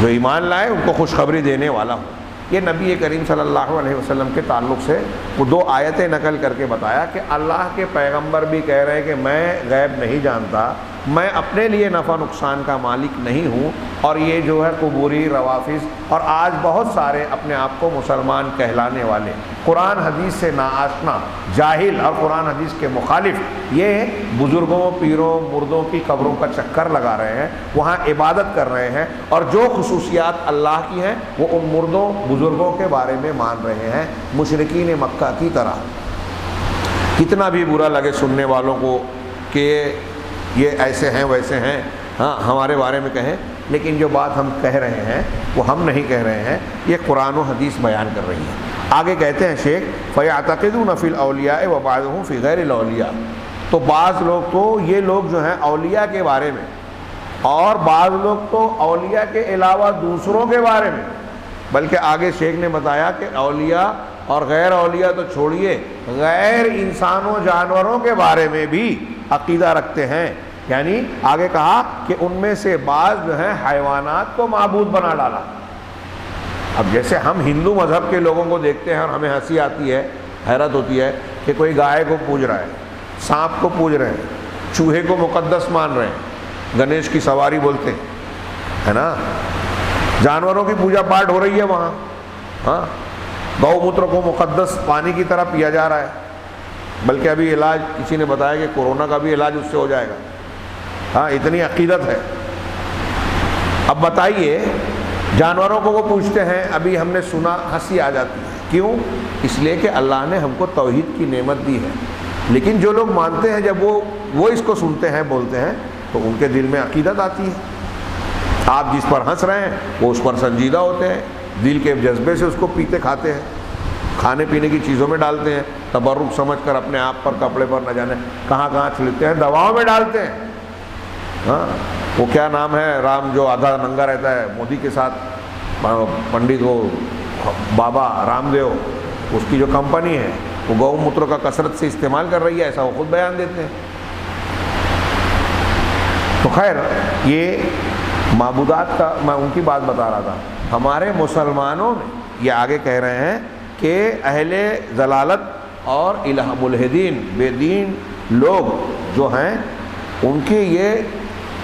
جو ایمان لائے ان کو خوشخبری دینے والا ہوں۔ یہ نبی کریم صلی اللہ علیہ وسلم کے تعلق سے وہ دو آیتیں نقل کر کے بتایا کہ اللہ کے پیغمبر بھی کہہ رہے ہیں کہ میں غیب نہیں جانتا، میں اپنے لیے نفع نقصان کا مالک نہیں ہوں، اور یہ جو ہے قبوری، روافظ اور آج بہت سارے اپنے آپ کو مسلمان کہلانے والے، قرآن حدیث سے ناآشنا، جاہل اور قرآن حدیث کے مخالف، یہ بزرگوں، پیروں، مردوں کی قبروں کا چکر لگا رہے ہیں، وہاں عبادت کر رہے ہیں، اور جو خصوصیات اللہ کی ہیں وہ ان مردوں بزرگوں کے بارے میں مان رہے ہیں، مشرکین مکہ کی طرح۔ کتنا بھی برا لگے سننے والوں کو کہ یہ ایسے ہیں ویسے ہیں، ہاں ہمارے بارے میں کہیں، لیکن جو بات ہم کہہ رہے ہیں وہ ہم نہیں کہہ رہے ہیں، یہ قرآن و حدیث بیان کر رہی ہے۔ آگے کہتے ہیں شیخ فَيَعْتَقِدُونَ فِي الْأَوْلِيَاءِ وَبَعْضُهُمْ فِي غَيْرِ الْأَوْلِيَاءِ، تو بعض لوگ تو یہ لوگ جو ہیں اولیاء کے بارے میں، اور بعض لوگ تو اولیاء کے علاوہ دوسروں کے بارے میں، بلکہ آگے شیخ نے بتایا کہ اولیاء اور غیر اولیاء تو چھوڑیے، غیر انسانوں جانوروں کے بارے میں بھی عقیدہ رکھتے ہیں۔ یعنی آگے کہا کہ ان میں سے بعض جو ہیں حیوانات کو معبود بنا ڈالا۔ اب جیسے ہم ہندو مذہب کے لوگوں کو دیکھتے ہیں اور ہمیں ہنسی آتی ہے، حیرت ہوتی ہے کہ کوئی گائے کو پوج رہا ہے، سانپ کو پوج رہے ہیں، چوہے کو مقدس مان رہے ہیں، گنیش کی سواری بولتے ہیں، ہے نا، جانوروں کی پوجا پاٹ ہو رہی ہے وہاں، ہاں گو موتر کو مقدس پانی کی طرح پیا جا رہا ہے، بلکہ ابھی علاج کسی نے بتایا کہ کورونا کا بھی علاج اس سے ہو جائے گا، ہاں اتنی عقیدت ہے۔ اب بتائیے جانوروں کو وہ پوچھتے ہیں، ابھی ہم نے سنا ہنسی آ جاتی ہے، کیوں؟ اس لیے کہ اللہ نے ہم کو توحید کی نعمت دی ہے، لیکن جو لوگ مانتے ہیں جب وہ اس کو سنتے ہیں، بولتے ہیں، تو ان کے دل میں عقیدت آتی ہے۔ آپ جس پر ہنس رہے ہیں وہ اس پر سنجیدہ ہوتے ہیں، دل کے جذبے سے اس کو پیتے کھاتے ہیں، کھانے پینے کی چیزوں میں ڈالتے ہیں، تبرک سمجھ کر اپنے آپ پر، کپڑے پر، نہ جانے کہاں کہاں چھڑکتے ہیں، دواؤں میں ڈالتے ہیں۔ ہاں وہ کیا نام ہے، رام جو آدھا ننگا رہتا ہے مودی کے ساتھ، پنڈت وہ بابا رام دیو، اس کی جو کمپنی ہے وہ گو موتر کا کثرت سے استعمال کر رہی ہے، ایسا وہ خود بیان دیتے ہیں۔ تو خیر یہ معبودات کا میں ان کی بات بتا رہا تھا۔ ہمارے مسلمانوں میں یہ آگے کہہ رہے ہیں کہ اہل ضلالت اور ملحدین، بے دین لوگ جو ہیں، ان کی یہ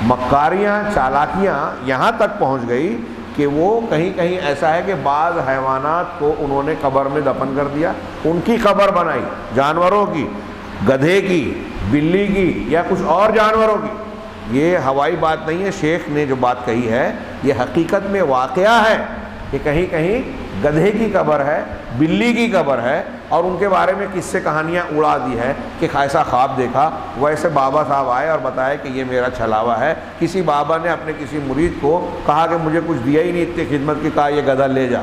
مکاریاں، چالاکیاں یہاں تک پہنچ گئی کہ وہ کہیں کہیں ایسا ہے کہ بعض حیوانات کو انہوں نے قبر میں دفن کر دیا، ان کی قبر بنائی، جانوروں کی، گدھے کی، بلی کی یا کچھ اور جانوروں کی۔ یہ ہوائی بات نہیں ہے، شیخ نے جو بات کہی ہے یہ حقیقت میں واقعہ ہے کہ کہیں کہیں گدھے کی قبر ہے، بلی کی قبر ہے، اور ان کے بارے میں قصے کہانیاں اڑا دی ہے کہ ایسا خواب دیکھا، ویسے بابا صاحب آئے اور بتایا کہ یہ میرا چھلاوا ہے۔ کسی بابا نے اپنے کسی مرید کو کہا کہ مجھے کچھ دیا ہی نہیں اتنی خدمت کی، کہا یہ گدھا لے جا۔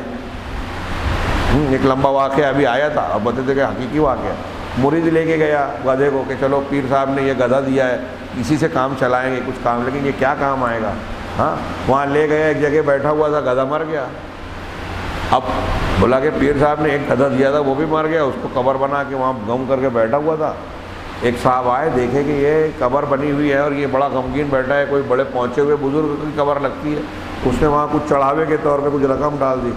ایک لمبا واقعہ ابھی آیا تھا، اب بتاتے تھے کہ حقیقی واقعہ، مرید لے کے گیا گدھے کو کہ چلو پیر صاحب نے یہ گدھا دیا ہے، اسی سے کام چلائیں گے کچھ کام، لیکن یہ کیا کام آئے گا۔ ہاں وہاں لے گیا، ایک جگہ بیٹھا ہوا تھا، گدھا مر گیا۔ اب بولا کہ پیر صاحب نے ایک گدھا دیا تھا وہ بھی مر گیا، اس کو قبر بنا کے وہاں غم کر کے بیٹھا ہوا تھا۔ ایک صاحب آئے، دیکھے کہ یہ قبر بنی ہوئی ہے اور یہ بڑا غمگین بیٹھا ہے، کوئی بڑے پہنچے ہوئے بزرگ کی قبر لگتی ہے، اس نے وہاں کچھ چڑھاوے کے طور پہ کچھ رقم ڈال دی۔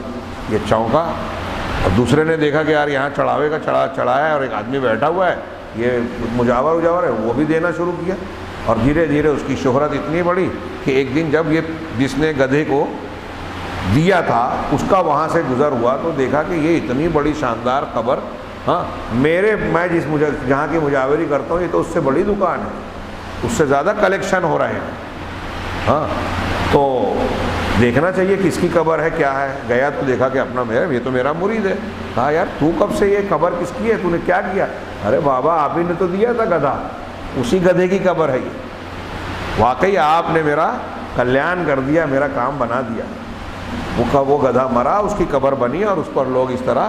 یہ چونکا، اور دوسرے نے دیکھا کہ یار یہاں چڑھاوے کا چڑھایا ہے اور ایک آدمی بیٹھا ہوا ہے، یہ مجاور ہے، وہ بھی دینا شروع کیا، اور دھیرے دھیرے اس کی شہرت اتنی بڑی کہ ایک دن جب یہ جس نے گدھے کو دیا تھا اس کا وہاں سے گزر ہوا تو دیکھا کہ یہ اتنی بڑی شاندار قبر، ہاں میں جہاں کی مجاوری کرتا ہوں یہ تو اس سے بڑی دکان ہے، اس سے زیادہ کلیکشن ہو رہے ہیں، ہاں تو دیکھنا چاہیے کس کی قبر ہے کیا ہے۔ گیا تو دیکھا کہ اپنا یہ تو میرا مرید ہے۔ کہا یار تو کب سے یہ قبر کس کی ہے، تو نے کیا کیا؟ ارے بابا آپ ہی نے تو دیا تھا گدھا، اسی گدھے کی قبر ہے یہ، واقعی آپ نے میرا کلیان کر دیا، میرا کام بنا دیا۔ وہ گدھا مرا، اس کی قبر بنی اور اس پر لوگ اس طرح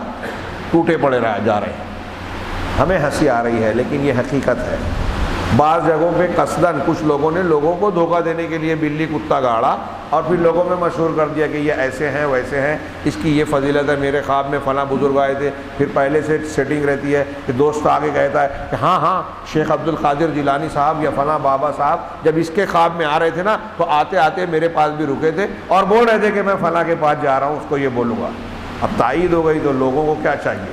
ٹوٹے پڑے جا رہے ہیں۔ ہمیں ہنسی آ رہی ہے لیکن یہ حقیقت ہے۔ بعض جگہوں پہ قصداً کچھ لوگوں نے لوگوں کو دھوکہ دینے کے لیے بلی کتا گاڑا اور پھر لوگوں میں مشہور کر دیا کہ یہ ایسے ہیں ویسے ہیں، اس کی یہ فضیلت ہے، میرے خواب میں فلاں بزرگ آئے تھے، پھر پہلے سے سیٹنگ رہتی ہے کہ دوست آگے کہتا ہے کہ ہاں شیخ عبد القادر جیلانی صاحب یا فلاں بابا صاحب جب اس کے خواب میں آ رہے تھے نا تو آتے آتے میرے پاس بھی رکے تھے اور بول رہے تھے کہ میں فلاں کے پاس جا رہا ہوں، اس کو یہ بولوں گا۔ اب تائید ہو گئی تو لوگوں کو کیا چاہیے؟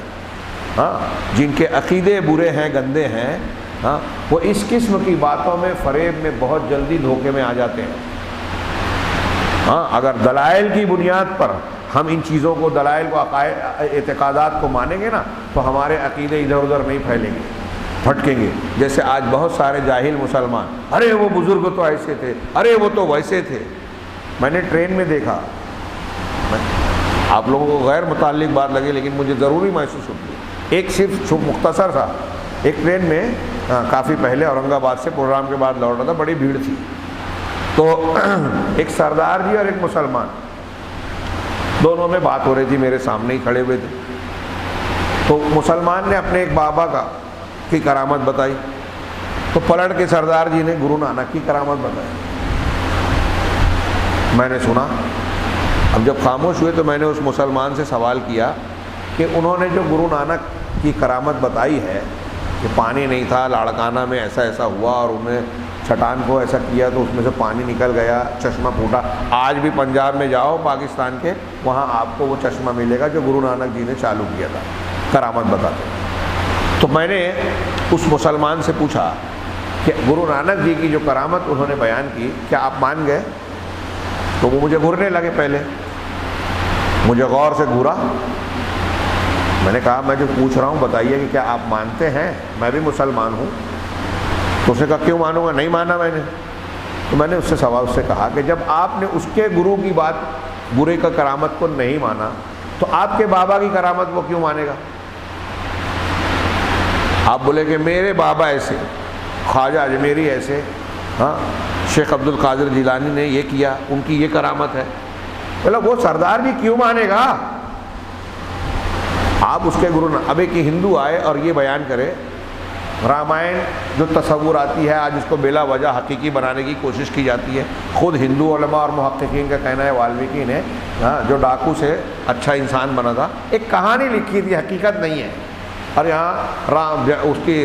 ہاں جن کے عقیدے برے ہیں، گندے ہیں، ہاں وہ اس قسم کی باتوں میں، فریب میں بہت جلدی دھوکے میں آ جاتے ہیں۔ ہاں اگر دلائل کی بنیاد پر ہم ان چیزوں کو، دلائل کو، اعتقادات کو مانیں گے نا تو ہمارے عقیدے ادھر ادھر نہیں پھیلیں گے، پھٹکیں گے۔ جیسے آج بہت سارے جاہل مسلمان، ارے وہ بزرگ تو ایسے تھے، ارے وہ تو ویسے تھے۔ میں نے ٹرین میں دیکھا، آپ لوگوں کو غیر متعلق بات لگی لیکن مجھے ضروری محسوس ہوتی ہے، ایک صرف مختصر تھا، ایک ٹرین میں کافی پہلے اورنگ آباد سے پروگرام کے بعد لوٹ رہا تھا، بڑی بھیڑ تھی، تو ایک سردار جی اور ایک مسلمان دونوں میں بات ہو رہی تھی، میرے سامنے ہی کھڑے ہوئے تھے۔ تو مسلمان نے اپنے ایک بابا کی کرامت بتائی تو پلٹ کے سردار جی نے گرو نانک کی کرامت بتائی۔ میں نے سنا، اب جب خاموش ہوئے تو میں نے اس مسلمان سے سوال کیا کہ انہوں نے جو گرو نانک کی کرامت بتائی ہے کہ پانی نہیں تھا، لاڑکانہ میں ایسا ایسا ہوا اور انہیں چٹان کو ایسا کیا تو اس میں سے پانی نکل گیا، چشمہ پھوٹا، آج بھی پنجاب میں جاؤ پاکستان کے، وہاں آپ کو وہ چشمہ ملے گا جو گرو نانک جی نے چالو کیا تھا، کرامت بتاتے۔ تو میں نے اس مسلمان سے پوچھا کہ گرو نانک جی کی جو کرامت انہوں نے بیان کی کیا آپ مان گئے؟ تو وہ مجھے گھورنے لگے، پہلے مجھے غور سے گھورا۔ میں نے کہا میں جو پوچھ رہا ہوں بتائیے کہ کیا آپ مانتے ہیں؟ میں بھی مسلمان ہوں۔ تو اس نے کہا کیوں مانوں گا؟ نہیں مانا میں نے۔ تو میں نے اس سے کہا کہ جب آپ نے اس کے گرو کی بات، برے کا کرامت کو نہیں مانا تو آپ کے بابا کی کرامت وہ کیوں مانے گا؟ آپ بولے کہ میرے بابا ایسے، خواجہ اجمیری ایسے، ہاں شیخ عبد القادر جیلانی نے یہ کیا، ان کی یہ کرامت ہے۔ بولا وہ سردار بھی کیوں مانے گا؟ آپ اس کے گرو اب ایک ہندو آئے اور یہ بیان کرے، رامائن جو تصور آتی ہے آج اس کو بلا وجہ حقیقی بنانے کی کوشش کی جاتی ہے۔ خود ہندو علماء اور محققین کا کہنا ہے، والمیکی نے جو ڈاکو سے اچھا انسان بنا تھا، ایک کہانی لکھی تھی، حقیقت نہیں ہے، اور یہاں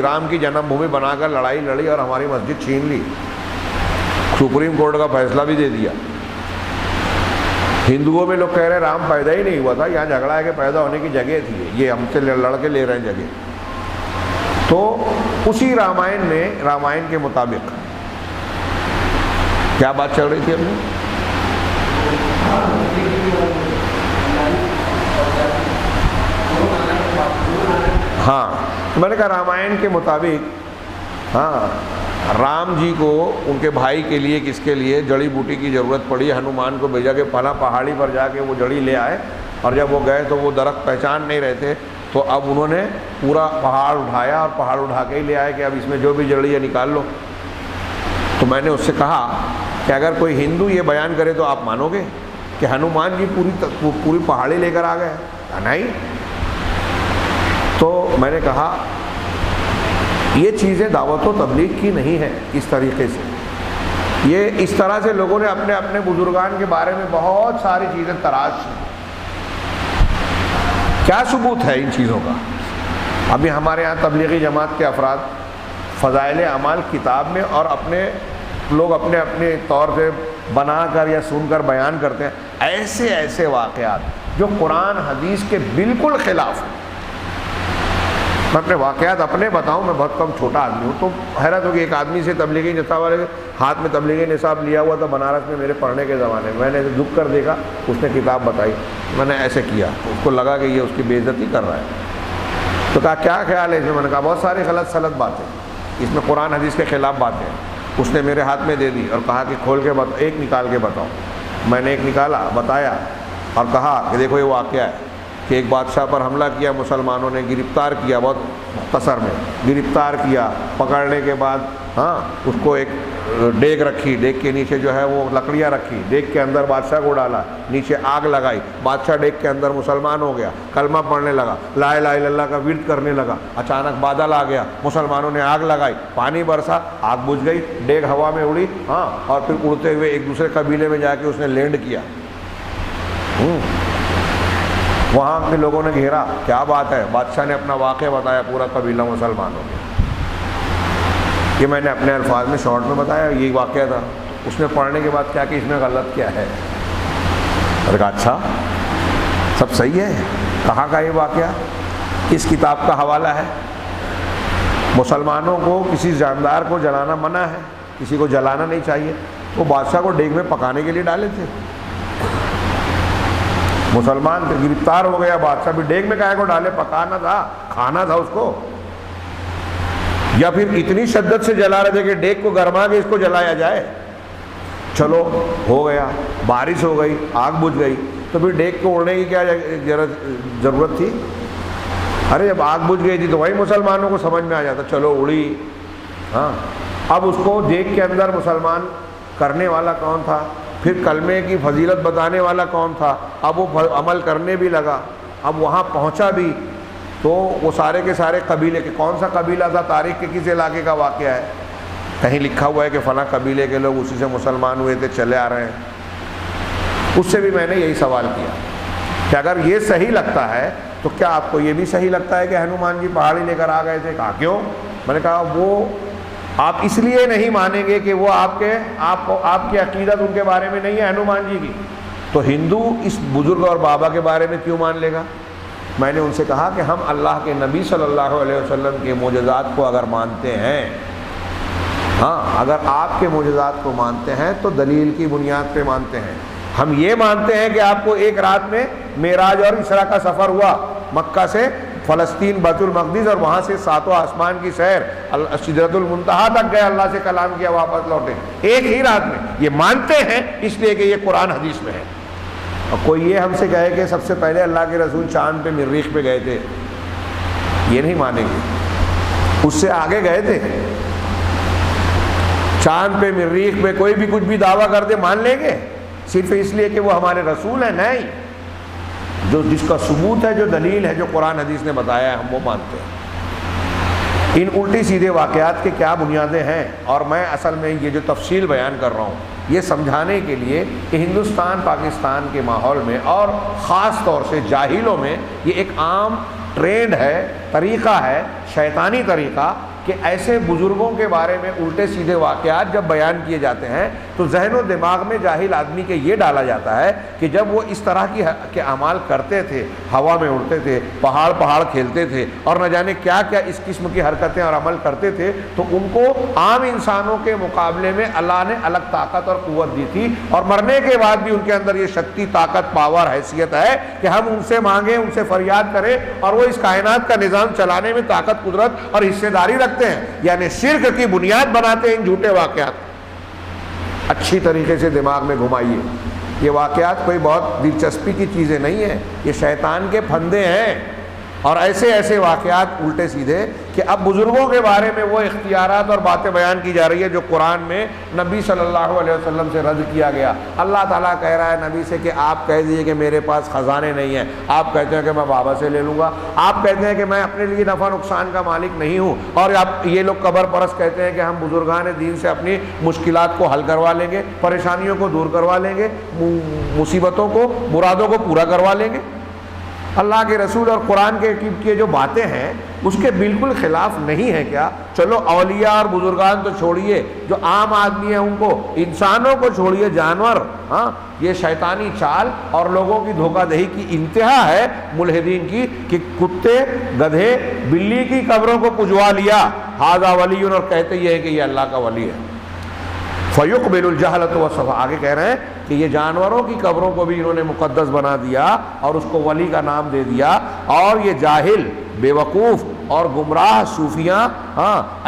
رام کی جنم بھومی بنا کر لڑائی لڑی اور ہماری مسجد چھین لی، سپریم کورٹ کا فیصلہ بھی دے دیا۔ ہندوؤں میں لوگ کہہ رہے ہیں رام پیدا ہی نہیں ہوا تھا، یہاں جھگڑا ہے کہ پیدا ہونے کی جگہ تھی، یہ ہم سے لڑ کے لے رہے ہیں جگہ۔ تو اسی رامائن میں، رامائن کے مطابق کیا بات چل رہی تھی اپنی؟ ہاں تو میں نے کہا رامائن کے مطابق، ہاں رام جی کو ان کے بھائی کے لیے، کس کے لیے جڑی بوٹی کی ضرورت پڑی، ہنومان کو بھیجا کہ فلاں پہاڑی پر جا کے وہ جڑی لے آئے، اور جب وہ گئے تو وہ درخت پہچان نہیں رہے تھے، تو اب انہوں نے پورا پہاڑ اٹھایا اور پہاڑ اٹھا کے ہی لے آئے کہ اب اس میں جو بھی جڑی ہے نکال لو۔ تو میں نے اس سے کہا کہ اگر کوئی ہندو یہ بیان کرے تو آپ مانو گے کہ ہنومان جی پوری پہاڑی لے کر آ گئے؟ نہیں۔ تو میں نے کہا یہ چیزیں دعوت و تبلیغ کی نہیں ہے اس طریقے سے، یہ اس طرح سے لوگوں نے اپنے اپنے بزرگان کے بارے میں بہت ساری چیزیں تراش کیا ثبوت ہے ان چیزوں کا؟ ابھی ہمارے یہاں تبلیغی جماعت کے افراد فضائل اعمال کتاب میں اور اپنے لوگ اپنے اپنے طور سے بنا کر یا سن کر بیان کرتے ہیں، ایسے ایسے واقعات جو قرآن حدیث کے بالکل خلاف ہیں۔ میں اپنے واقعات اپنے بتاؤں، میں بہت کم چھوٹا آدمی ہوں، تو حیرت ہوگی ایک آدمی سے تبلیغی نصاب والے ہاتھ میں تبلیغی نصاب لیا ہوا تھا بنارس میں میرے پڑھنے کے زمانے میں نے جھک کر دیکھا، اس نے کتاب بتائی، میں نے ایسے کیا، اس کو لگا کہ یہ اس کی بے عزتی کر رہا ہے، تو کہا کیا خیال ہے اس میں؟ میں نے کہا بہت ساری غلط سلط باتیں، اس میں قرآن حدیث کے خلاف باتیں ہیں۔ اس نے میرے ہاتھ میں دے دی اور کہا کہ کھول کے بتاؤ، ایک نکال کے بتاؤ۔ میں نے ایک نکالا، بتایا اور کہا کہ دیکھو یہ واقعہ ہے کہ ایک بادشاہ پر حملہ کیا مسلمانوں نے، گرفتار کیا، بہت مختصر میں گرفتار کیا، پکڑنے کے بعد اس کو ایک ڈیگ رکھی، ڈیگ کے نیچے جو ہے وہ لکڑیاں رکھی، ڈیگ کے اندر بادشاہ کو ڈالا، نیچے آگ لگائی، بادشاہ ڈیگ کے اندر مسلمان ہو گیا، کلمہ پڑھنے لگا، لا الہ الا اللہ کا ورد کرنے لگا، اچانک بادل آ گیا، مسلمانوں نے آگ لگائی، پانی برسا، آگ بجھ گئی، ڈیگ ہوا میں اڑی، اور پھر اڑتے ہوئے ایک دوسرے قبیلے میں جا کے اس نے لینڈ کیا۔ وہاں کے لوگوں نے گھیرا، کیا بات ہے؟ بادشاہ نے اپنا واقعہ بتایا، پورا قبیلہ مسلمان ہو گیا۔ یہ میں نے اپنے الفاظ میں شارٹ میں بتایا، یہ واقعہ تھا۔ اس نے پڑھنے کے بعد کیا کہ اس میں غلط کیا ہے؟ اور کہا اچھا سب صحیح ہے، کہاں کا یہ واقعہ، کس کتاب کا حوالہ ہے؟ مسلمانوں کو کسی جاندار کو جلانا منع ہے، کسی کو جلانا نہیں چاہیے، تو بادشاہ کو ڈیگ میں پکانے کے لیے ڈالے تھے۔ مسلمان گرفتار ہو گیا، بادشاہ بھی ڈیگ میں کہے کو ڈالے، پکانا تھا، کھانا تھا اس کو، یا پھر اتنی شدت سے جلا رہے تھے کہ ڈیگ کو گرما کے اس کو جلایا جائے؟ چلو ہو گیا، بارش ہو گئی، آگ بجھ گئی، تو پھر ڈیگ کو اڑنے کی کیا ضرورت تھی؟ ارے جب آگ بجھ گئی تھی تو وہی مسلمانوں کو سمجھ میں آ جاتا، چلو اڑی۔ اب اس کو ڈیگ کے اندر مسلمان کرنے والا کون تھا؟ پھر کلمے کی فضیلت بتانے والا کون تھا؟ اب وہ عمل کرنے بھی لگا، اب وہاں پہنچا بھی تو وہ سارے کے سارے قبیلے کے، کون سا قبیلہ تھا، تاریخ کے کس علاقے کا واقعہ ہے؟ کہیں لکھا ہوا ہے کہ فلاں قبیلے کے لوگ اسی سے مسلمان ہوئے تھے، چلے آ رہے ہیں۔ اس سے بھی میں نے یہی سوال کیا کہ اگر یہ صحیح لگتا ہے تو کیا آپ کو یہ بھی صحیح لگتا ہے کہ ہنومان جی پہاڑی لے کر آ گئے تھے؟ کہا کیوں؟ میں نے کہا وہ آپ اس لیے نہیں مانیں گے کہ وہ آپ کی عقیدت ان کے بارے میں نہیں ہے ہنومان جی کی، تو ہندو اس بزرگ اور بابا کے بارے میں کیوں مان لے گا؟ میں نے ان سے کہا کہ ہم اللہ کے نبی صلی اللہ علیہ وسلم کے معجزات کو اگر مانتے ہیں، اگر آپ کے معجزات کو مانتے ہیں تو دلیل کی بنیاد پہ مانتے ہیں۔ ہم یہ مانتے ہیں کہ آپ کو ایک رات میں معراج اور اسراء کا سفر ہوا، مکہ سے فلسطین بیت المقدس اور وہاں سے ساتوں آسمان کی سیر، سدرۃ المنتہا تک گئے، اللہ سے کلام کیا، واپس لوٹے ایک ہی رات میں۔ یہ مانتے ہیں اس لیے کہ یہ قرآن حدیث میں ہے۔ اور کوئی یہ ہم سے کہے کہ سب سے پہلے اللہ کے رسول چاند پہ مریخ پہ گئے تھے، یہ نہیں مانیں گے، اس سے آگے گئے تھے۔ چاند پہ مریخ پہ کوئی بھی کچھ بھی دعویٰ کر دے مان لیں گے صرف اس لیے کہ وہ ہمارے رسول ہیں؟ نہیں، جس کا ثبوت ہے، جو دلیل ہے، جو قرآن حدیث نے بتایا ہے، ہم وہ مانتے ہیں۔ ان الٹی سیدھے واقعات کے کیا بنیادیں ہیں؟ اور میں اصل میں یہ جو تفصیل بیان کر رہا ہوں یہ سمجھانے کے لیے کہ ہندوستان پاکستان کے ماحول میں اور خاص طور سے جاہلوں میں یہ ایک عام ٹرینڈ ہے، طریقہ ہے، شیطانی طریقہ، کہ ایسے بزرگوں کے بارے میں الٹے سیدھے واقعات جب بیان کیے جاتے ہیں تو ذہن و دماغ میں جاہل آدمی کے یہ ڈالا جاتا ہے کہ جب وہ اس طرح کے اعمال کرتے تھے، ہوا میں اڑتے تھے، پہاڑ کھیلتے تھے اور نہ جانے کیا کیا اس قسم کی حرکتیں اور عمل کرتے تھے، تو ان کو عام انسانوں کے مقابلے میں اللہ نے الگ طاقت اور قوت دی تھی، اور مرنے کے بعد بھی ان کے اندر یہ شکتی، طاقت، پاور، حیثیت ہے کہ ہم ان سے مانگیں، ان سے فریاد کریں، اور وہ اس کائنات کا نظام چلانے میں طاقت، قدرت اور حصے داری رکھتے ہیں۔ یعنی شرک کی بنیاد بناتے ہیں ان جھوٹے واقعات۔ اچھی طریقے سے دماغ میں گھمائیے، یہ واقعات کوئی بہت دلچسپی کی چیزیں نہیں ہیں، یہ شیطان کے پھندے ہیں، اور ایسے ایسے واقعات الٹے سیدھے کہ اب بزرگوں کے بارے میں وہ اختیارات اور باتیں بیان کی جا رہی ہے جو قرآن میں نبی صلی اللہ علیہ وسلم سے رد کیا گیا۔ اللہ تعالیٰ کہہ رہا ہے نبی سے کہ آپ کہہ دیجئے کہ میرے پاس خزانے نہیں ہیں، آپ کہتے ہیں کہ میں بابا سے لے لوں گا، آپ کہتے ہیں کہ میں اپنے لیے نفع نقصان کا مالک نہیں ہوں، اور آپ یہ لوگ قبر پرست کہتے ہیں کہ ہم بزرگان دین سے اپنی مشکلات کو حل کروا لیں گے، پریشانیوں کو دور کروا لیں گے، مصیبتوں کو، مرادوں کو پورا کروا لیں گے۔ اللہ کے رسول اور قرآن کے جو باتیں ہیں اس کے بالکل خلاف نہیں ہے کیا؟ چلو اولیاء اور بزرگان تو چھوڑیے، جو عام آدمی ہیں ان کو، انسانوں کو چھوڑیے، جانور، ہاں یہ شیطانی چال اور لوگوں کی دھوکہ دہی کی انتہا ہے ملحدین کی، کہ کتے، گدھے، بلی کی قبروں کو پجوا لیا، ھذا ولی، اور کہتے یہ ہے کہ یہ اللہ کا ولی ہے۔ فَيُقْبِلُ الْجَهْلَةُ وَالصَّفَا، آگے کہہ رہے ہیں کہ یہ جانوروں کی قبروں کو بھی انہوں نے مقدس بنا دیا اور اس کو ولی کا نام دے دیا، اور یہ جاہل، بے وقوف اور گمراہ صوفیاں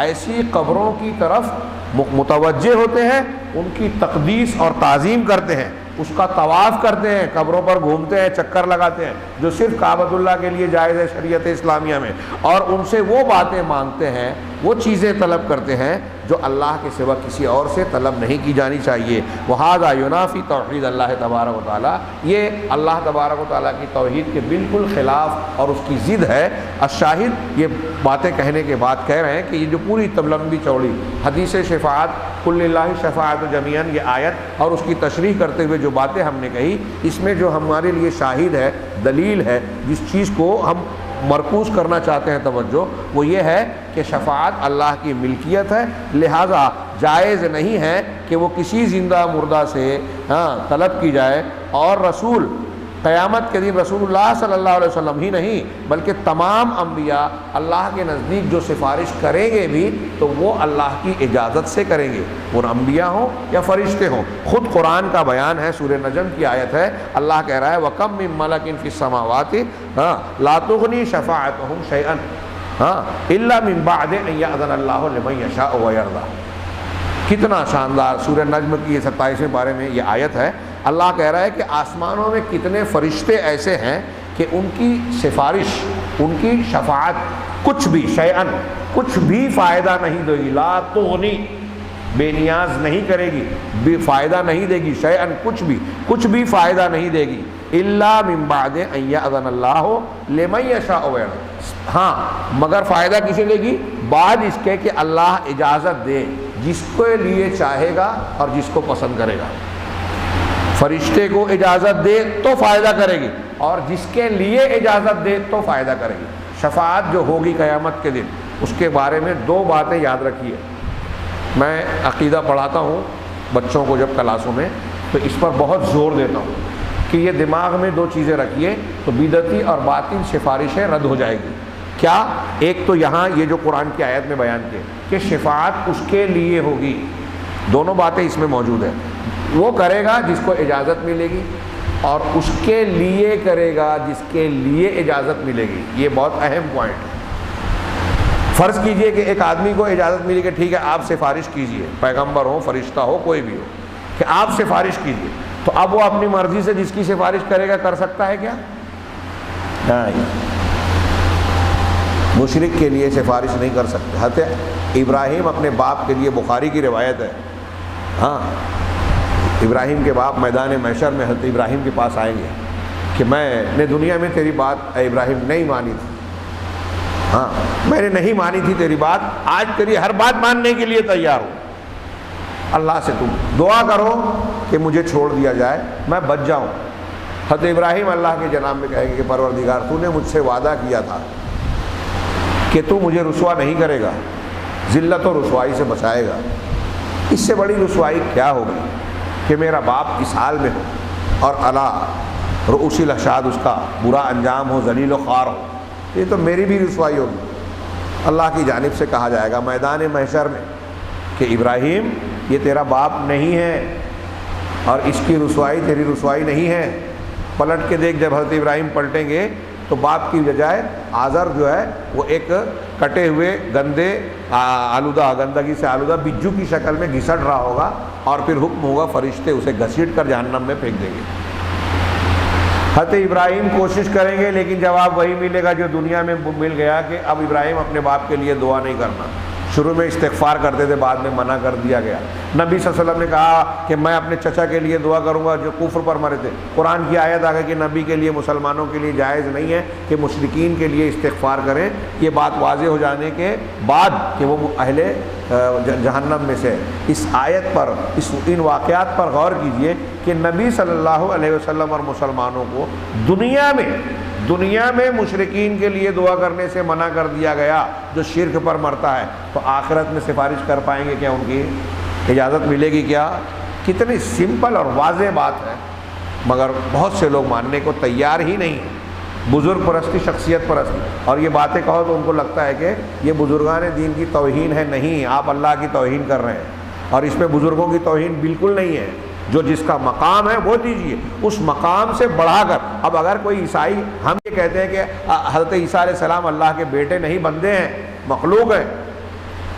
ایسی قبروں کی طرف متوجہ ہوتے ہیں، ان کی تقدیس اور تعظیم کرتے ہیں، اس کا طواف کرتے ہیں، قبروں پر گھومتے ہیں، چکر لگاتے ہیں، جو صرف کعبۃ اللہ کے لیے جائز ہے شریعت اسلامیہ میں، اور ان سے وہ باتیں مانگتے ہیں، وہ چیزیں طلب کرتے ہیں جو اللہ کے سوا کسی اور سے طلب نہیں کی جانی چاہیے۔ وَهَذَا يُنَافِي تَوْحِيدَ اللَّهِ تَبَارَكَ وَتَعَالَى، یہ اللہ تبارک و تعالیٰ کی توحید کے بالکل خلاف اور اس کی ضد ہے۔ الشاہد، یہ باتیں کہنے کے بعد کہہ رہے ہیں کہ یہ جو پوری لمبی چوڑی حدیث شفاعت، قُلْ لِلَّهِ الشَّفَاعَةُ جَمِيعًا، یہ آیت اور اس کی تشریح کرتے ہوئے جو باتیں ہم نے کہی، اس میں جو ہمارے لیے شاہد ہے، دلیل ہے، جس چیز کو ہم مرکوز کرنا چاہتے ہیں توجہ، وہ یہ ہے کہ شفاعت اللہ کی ملکیت ہے، لہٰذا جائز نہیں ہے کہ وہ کسی زندہ مردہ سے طلب کی جائے، اور رسول قیامت کے دن رسول اللہ صلی اللہ علیہ وسلم ہی نہیں بلکہ تمام انبیاء اللہ کے نزدیک جو سفارش کریں گے بھی تو وہ اللہ کی اجازت سے کریں گے، وہ انبیاء ہوں یا فرشتے ہوں۔ خود قرآن کا بیان ہے، سورہ نجم کی آیت ہے، اللہ کہہ رہا ہے وَكَم مِّن مَلَكٍ فِي السَّمَاوَاتِ لَا تُغْنِي شَفَاعَتُهُمْ شَيْئًا إِلَّا مِن بَعْدِ أَن يَأْذَنَ اللَّهُ لِمَن يَشَاءُ وَيَرْضَىٰ۔ کتنا شاندار سورہ نجم کی 27ویں پارے میں یہ آیت ہے۔ اللہ کہہ رہا ہے کہ آسمانوں میں کتنے فرشتے ایسے ہیں کہ ان کی سفارش، ان کی شفاعت کچھ بھی شیئن، کچھ بھی فائدہ نہیں دے گی، لا تغنی، بے نیاز نہیں کرے گی، بھی فائدہ نہیں دے گی، شیئن کچھ بھی فائدہ نہیں دے گی، الا من بعد ان یأذن اللہ لمن یشاء ویرضیٰ، ہاں مگر فائدہ کسے دے گی؟ بعد اس کے کہ اللہ اجازت دے، جس کے لیے چاہے گا اور جس کو پسند کرے گا۔ فرشتے کو اجازت دے تو فائدہ کرے گی، اور جس کے لیے اجازت دے تو فائدہ کرے گی۔ شفاعت جو ہوگی قیامت کے دن، اس کے بارے میں دو باتیں یاد رکھیے۔ میں عقیدہ پڑھاتا ہوں بچوں کو جب کلاسوں میں، تو اس پر بہت زور دیتا ہوں کہ یہ دماغ میں دو چیزیں رکھیے تو بدعتی اور باطل سفارشیں رد ہو جائے گی۔ کیا؟ ایک تو یہاں یہ جو قرآن کی آیت میں بیان کیے کہ شفاعت اس کے لیے ہوگی، دونوں باتیں اس میں موجود ہیں۔ وہ کرے گا جس کو اجازت ملے گی، اور اس کے لیے کرے گا جس کے لیے اجازت ملے گی۔ یہ بہت اہم پوائنٹ ہے۔ فرض کیجئے کہ ایک آدمی کو اجازت ملی کہ ٹھیک ہے آپ سفارش کیجئے، پیغمبر ہو، فرشتہ ہو، کوئی بھی ہو، کہ آپ سفارش کیجئے، تو اب وہ اپنی مرضی سے جس کی سفارش کرے گا کر سکتا ہے کیا؟ نہیں، مشرک کے لیے سفارش نہیں کر سکتے۔ حضرت ابراہیم اپنے باپ کے لیے، بخاری کی روایت ہے، ہاں ابراہیم کے باپ میدان محشر میں حضرت ابراہیم کے پاس آئیں گے کہ میں نے دنیا میں تیری بات اے ابراہیم نہیں مانی تھی، ہاں میں نے نہیں مانی تھی تیری بات، آج تیری ہر بات ماننے کے لیے تیار ہوں، اللہ سے تم دعا کرو کہ مجھے چھوڑ دیا جائے، میں بچ جاؤں۔ حضرت ابراہیم اللہ کے جناب میں کہیں گے کہ پروردگار تو نے مجھ سے وعدہ کیا تھا کہ تو مجھے رسوا نہیں کرے گا، ذلت و رسوائی سے بچائے گا، اس سے بڑی رسوائی کیا ہوگی کہ میرا باپ اس حال میں ہو اور اللہ رؤوس الاشہاد اس کا برا انجام ہو، ذلیل و خوار ہو، یہ تو میری بھی رسوائی ہوگی۔ اللہ کی جانب سے کہا جائے گا میدان محشر میں کہ ابراہیم یہ تیرا باپ نہیں ہے اور اس کی رسوائی تیری رسوائی نہیں ہے۔ پلٹ کے دیکھ، جب حضرت ابراہیم پلٹیں گے تو باپ کی بجائے آزر جو ہے وہ ایک کٹے ہوئے گندے گندگی سے آلودہ بجو کی شکل میں گھسٹ رہا ہوگا، اور پھر حکم ہوگا فرشتے اسے گھسیٹ کر جہنم میں پھینک دیں گے۔ حضرت ابراہیم کوشش کریں گے لیکن جواب وہی ملے گا جو دنیا میں مل گیا کہ اب ابراہیم اپنے باپ کے لیے دعا نہیں کرنا۔ شروع میں استغفار کرتے تھے، بعد میں منع کر دیا گیا۔ نبی صلی اللہ علیہ وسلم نے کہا کہ میں اپنے چچا کے لیے دعا کروں گا جو کفر پر مرے تھے۔ قرآن کی آیت آ گئی کہ نبی کے لیے، مسلمانوں کے لیے جائز نہیں ہے کہ مشرکین کے لیے استغفار کریں۔ یہ بات واضح ہو جانے کے بعد کہ وہ اہل جہنم میں سے، اس آیت پر، ان واقعات پر غور کیجئے کہ نبی صلی اللہ علیہ وسلم اور مسلمانوں کو دنیا میں دنیا میں مشرکین کے لیے دعا کرنے سے منع کر دیا گیا جو شرک پر مرتا ہے، تو آخرت میں سفارش کر پائیں گے کیا؟ ان کی اجازت ملے گی کیا؟ کتنی سمپل اور واضح بات ہے، مگر بہت سے لوگ ماننے کو تیار ہی نہیں ہیں۔ بزرگ پرستی، شخصیت پرستی، اور یہ باتیں کہو تو ان کو لگتا ہے کہ یہ بزرگان دین کی توہین ہے۔ نہیں، آپ اللہ کی توہین کر رہے ہیں، اور اس میں بزرگوں کی توہین بالکل نہیں ہے۔ جو جس کا مقام ہے وہ دیجیے، اس مقام سے بڑھا کر۔ اب اگر کوئی عیسائی، ہم یہ کہتے ہیں کہ حضرت عیسیٰ علیہ السلام اللہ کے بیٹے نہیں، بندے ہیں، مخلوق ہیں،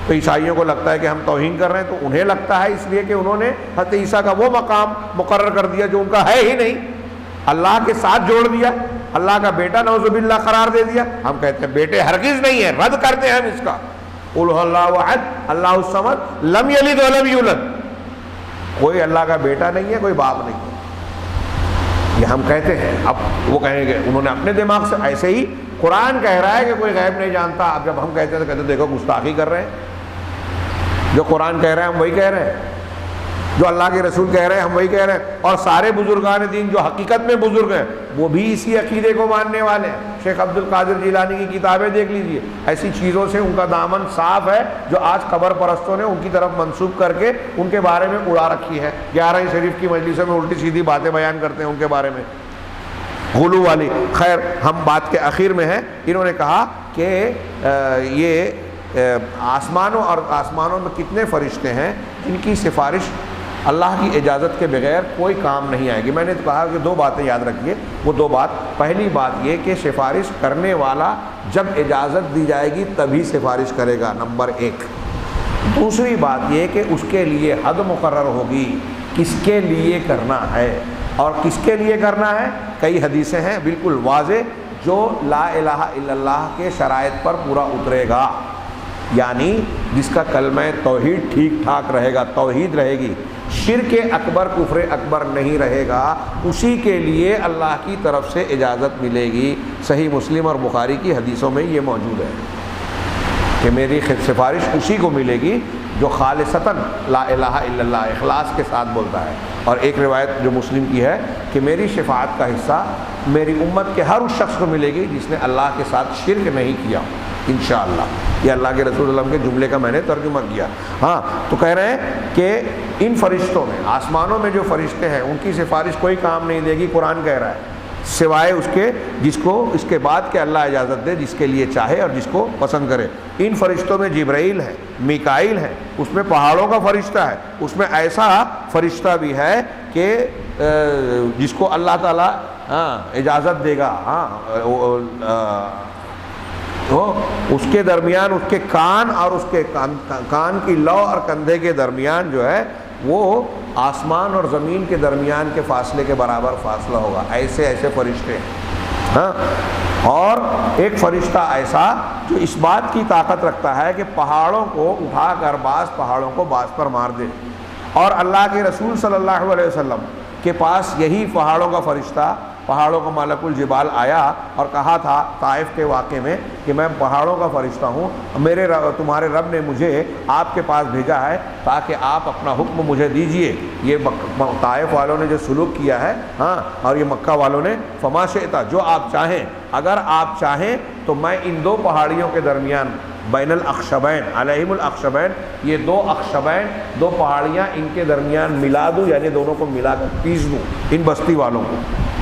تو عیسائیوں کو لگتا ہے کہ ہم توہین کر رہے ہیں، تو انہیں لگتا ہے اس لیے کہ انہوں نے حضرت عیسیٰ کا وہ مقام مقرر کر دیا جو ان کا ہے ہی نہیں، اللہ کے ساتھ جوڑ دیا، اللہ کا بیٹا نعوذ باللہ قرار دے دیا۔ ہم کہتے ہیں بیٹے ہرگز نہیں ہے، رد کرتے ہیں ہم اس کا۔ قل هو اللہ احد اللہ الصمد لم یلد ولم یولد، کوئی اللہ کا بیٹا نہیں ہے، کوئی باپ نہیں ہے، یہ ہم کہتے ہیں۔ اب وہ کہیں گے انہوں نے اپنے دماغ سے، ایسے ہی قرآن کہہ رہا ہے کہ کوئی غیب نہیں جانتا۔ اب جب ہم کہتے ہیں تو کہتے ہیں دیکھو گستاخی کر رہے ہیں، جو قرآن کہہ رہے ہیں ہم وہی کہہ رہے ہیں، جو اللہ کے رسول کہہ رہے ہیں ہم وہی کہہ رہے ہیں۔ اور سارے بزرگان دین جو حقیقت میں بزرگ ہیں وہ بھی اسی عقیدے کو ماننے والے ہیں۔ شیخ عبد القادر جیلانی کی کتابیں دیکھ لیجئے، ایسی چیزوں سے ان کا دامن صاف ہے جو آج قبر پرستوں نے ان کی طرف منسوب کر کے ان کے بارے میں اڑا رکھی ہے۔ 11 شریف کی مجلسوں میں الٹی سیدھی باتیں بیان کرتے ہیں ان کے بارے میں، غلو والی۔ خیر، ہم بات کے اخیر میں ہیں۔ انہوں نے کہا کہ یہ آسمانوں میں کتنے فرشتے ہیں جن کی سفارش اللہ کی اجازت کے بغیر کوئی کام نہیں آئے گی۔ میں نے تو کہا کہ 2 باتیں یاد رکھیے، وہ 2 بات، پہلی بات یہ کہ سفارش کرنے والا جب اجازت دی جائے گی تبھی سفارش کرے گا، نمبر 1۔ دوسری بات یہ کہ اس کے لیے حد مقرر ہوگی، کس کے لیے کرنا ہے، اور کس کے لیے کرنا ہے کئی حدیثیں ہیں بالکل واضح، جو لا الہ الا اللہ کے شرائط پر پورا اترے گا، یعنی جس کا کلمہ توحید ٹھیک ٹھاک رہے گا، توحید رہے گی، شرک اکبر کفر اکبر نہیں رہے گا، اسی کے لیے اللہ کی طرف سے اجازت ملے گی۔ صحیح مسلم اور بخاری کی حدیثوں میں یہ موجود ہے کہ میری سفارش اسی کو ملے گی جو خالصتاً لا الہ الا اللہ اخلاص کے ساتھ بولتا ہے۔ اور ایک روایت جو مسلم کی ہے کہ میری شفاعت کا حصہ میری امت کے ہر اس شخص کو ملے گی جس نے اللہ کے ساتھ شرک نہیں کیا، انشاءاللہ۔ یہ اللہ کے رسول اللہ کے جملے کا میں نے ترجمہ کیا۔ ہاں، تو کہہ رہے ہیں کہ ان فرشتوں میں، آسمانوں میں جو فرشتے ہیں ان کی سفارش کوئی کام نہیں دے گی، قرآن کہہ رہا ہے، سوائے اس کے جس کو اس کے بعد کہ اللہ اجازت دے، جس کے لیے چاہے اور جس کو پسند کرے۔ ان فرشتوں میں جبرائیل ہے، میکائیل ہے، اس میں پہاڑوں کا فرشتہ ہے، اس میں ایسا فرشتہ بھی ہے کہ جس کو اللہ تعالیٰ اجازت دے گا، اس کے درمیان اس کے کان اور اس کے کان کی لو اور کندھے کے درمیان جو ہے وہ آسمان اور زمین کے درمیان کے فاصلے کے برابر فاصلہ ہوگا، ایسے ایسے فرشتے ہیں۔ اور ایک فرشتہ ایسا جو اس بات کی طاقت رکھتا ہے کہ پہاڑوں کو اٹھا کر بعض پہاڑوں کو بعض پر مار دے۔ اور اللہ کے رسول صلی اللہ علیہ وسلم کے پاس یہی پہاڑوں کا فرشتہ، پہاڑوں کا ملک الجبال آیا اور کہا تھا طائف کے واقعے میں کہ میں پہاڑوں کا فرشتہ ہوں، تمہارے رب نے مجھے آپ کے پاس بھیجا ہے تاکہ آپ اپنا حکم مجھے دیجئے۔ یہ طائف والوں نے جو سلوک کیا ہے، اور یہ مکہ والوں نے، فما شئت، جو آپ چاہیں، اگر آپ چاہیں تو میں ان 2 پہاڑیوں کے درمیان، بین الاخشبین علیہم الاخشبین، یہ 2 اخشبین 2 پہاڑیاں ان کے درمیان ملا دوں، یعنی دونوں کو ملا کر پیس دوں ان بستی والوں کو۔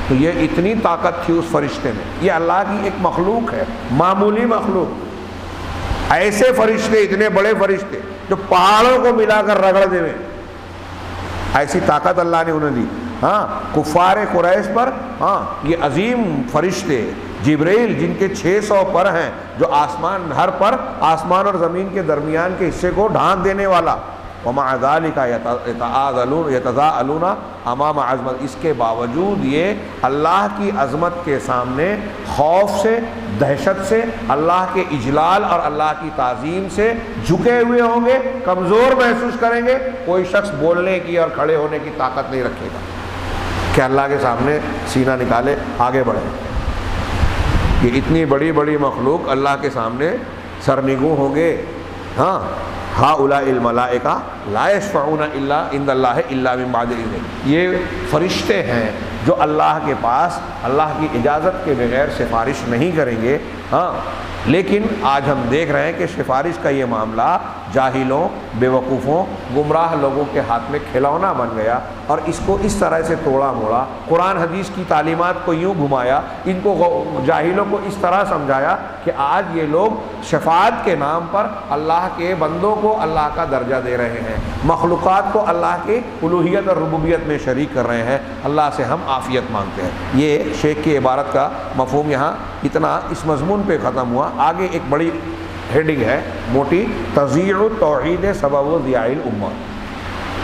تو یہ اتنی طاقت تھی اس فرشتے میں۔ یہ اللہ کی ایک مخلوق ہے، معمولی مخلوق، ایسے فرشتے، اتنے بڑے فرشتے جو پہاڑوں کو ملا کر رگڑ دے، ایسی طاقت اللہ نے انہیں دی۔ کفار قریش پر یہ عظیم فرشتے جبرائیل جن کے 600 پر ہیں، جو ہر پر آسمان اور زمین کے درمیان کے حصے کو ڈھانک دینے والا، ومع ذلك يتضاءلون امام عظمت، اس کے باوجود یہ اللہ کی عظمت کے سامنے خوف سے، دہشت سے، اللہ کے اجلال اور اللہ کی تعظیم سے جھکے ہوئے ہوں گے، کمزور محسوس کریں گے۔ کوئی شخص بولنے کی اور کھڑے ہونے کی طاقت نہیں رکھے گا کہ اللہ کے سامنے سینہ نکالے آگے بڑھے۔ یہ اتنی بڑی بڑی مخلوق اللہ کے سامنے سرنگوں ہوں گے۔ ہؤلاء الملائکہ لا یشفعون الا عند اللہ الا من بعد اذنہ، یہ فرشتے ہیں جو اللہ کے پاس اللہ کی اجازت کے بغیر سفارش نہیں کریں گے. ہاں لیکن آج ہم دیکھ رہے ہیں کہ سفارش کا یہ معاملہ جاہلوں، بیوقوفوں، گمراہ لوگوں کے ہاتھ میں کھلونا بن گیا، اور اس کو اس طرح سے توڑا موڑا، قرآن حدیث کی تعلیمات کو یوں گھمایا، ان کو جاہلوں کو اس طرح سمجھایا کہ آج یہ لوگ شفاعت کے نام پر اللہ کے بندوں کو اللہ کا درجہ دے رہے ہیں، مخلوقات کو اللہ کی الوہیت اور ربوبیت میں شریک کر رہے ہیں. اللہ سے ہم عافیت مانگتے ہیں. یہ شیخ کی عبارت کا مفہوم یہاں اتنا اس مضمون پہ ختم ہوا. آگے ایک بڑی ہیڈنگ ہے موٹی، تضیع التوحید سبب ضیاء الامہ.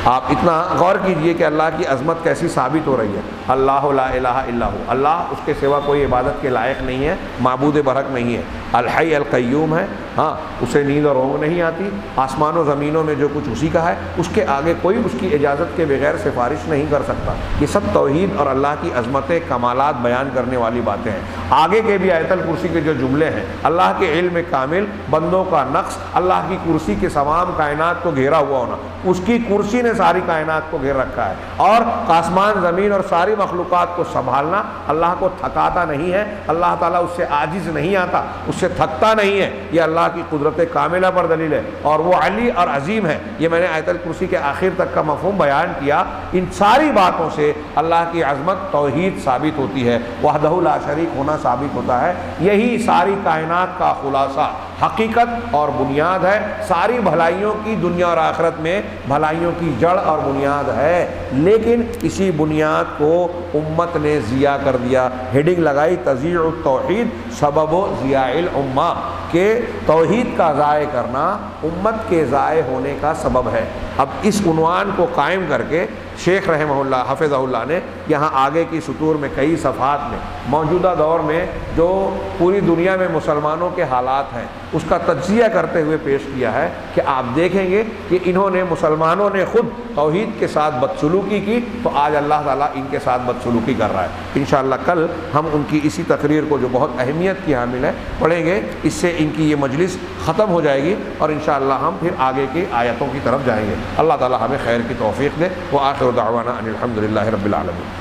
آپ اتنا غور کیجئے کہ اللہ کی عظمت کیسی ثابت ہو رہی ہے. اللہ لا الہ الا ہو، اللہ اس کے سوا کوئی عبادت کے لائق نہیں ہے، معبود برحق نہیں ہے. الحی القیوم ہے، ہاں اسے نیند اور اونگ نہیں آتی. آسمان و زمینوں میں جو کچھ اسی کا ہے، اس کے آگے کوئی اس کی اجازت کے بغیر سفارش نہیں کر سکتا. یہ سب توحید اور اللہ کی عظمت کمالات بیان کرنے والی باتیں ہیں. آگے کے بھی آیت الکرسی کے جو جملے ہیں، اللہ کے علم کامل، بندوں کا نقص، اللہ کی کرسی کے تمام کائنات کو گھیرا ہوا ہونا، اس کی کرسی نے ساری کائنات کو گھیر رکھا ہے، اور آسمان زمین اور ساری مخلوقات کو سنبھالنا اللہ کو تھکاتا نہیں ہے. اللہ تعالیٰ اس سے عاجز نہیں آتا، اس سے تھکتا نہیں ہے. یہ اللہ کی قدرت کاملہ پر دلیل ہے، اور وہ علی اور عظیم ہے. یہ میں نے آیت الکرسی کے آخر تک کا مفہوم بیان کیا. ان ساری باتوں سے اللہ کی عظمت توحید ثابت ہوتی ہے، وحدہ لا شریک ہونا ثابت ہوتا ہے. یہی ساری کائنات کا خلاصہ، حقیقت اور بنیاد ہے. ساری بھلائیوں کی دنیا اور آخرت میں بھلائیوں کی جڑ اور بنیاد ہے. لیکن اسی بنیاد کو امت نے ضیاء کر دیا. ہیڈنگ لگائی تضیع التوحید سبب ضیاء الامہ، کہ توحید کا ضائع کرنا امت کے ضائع ہونے کا سبب ہے. اب اس عنوان کو قائم کر کے شیخ رحمہ اللہ حفظہ اللہ نے یہاں آگے کی سطور میں کئی صفحات میں موجودہ دور میں جو پوری دنیا میں مسلمانوں کے حالات ہیں اس کا تجزیہ کرتے ہوئے پیش کیا ہے کہ آپ دیکھیں گے کہ انہوں نے، مسلمانوں نے خود توحید کے ساتھ بدسلوکی کی، تو آج اللہ تعالیٰ ان کے ساتھ بدسلوکی کر رہا ہے. انشاءاللہ کل ہم ان کی اسی تقریر کو جو بہت اہمیت کی حامل ہے پڑھیں گے. اس سے ان کی یہ مجلس ختم ہو جائے گی، اور انشاءاللہ ہم پھر آگے کی آیتوں کی طرف جائیں گے. اللہ تعالیٰ ہمیں خیر کی توفیق دے. وآخر دعوانا ان الحمد للہ رب العالمین.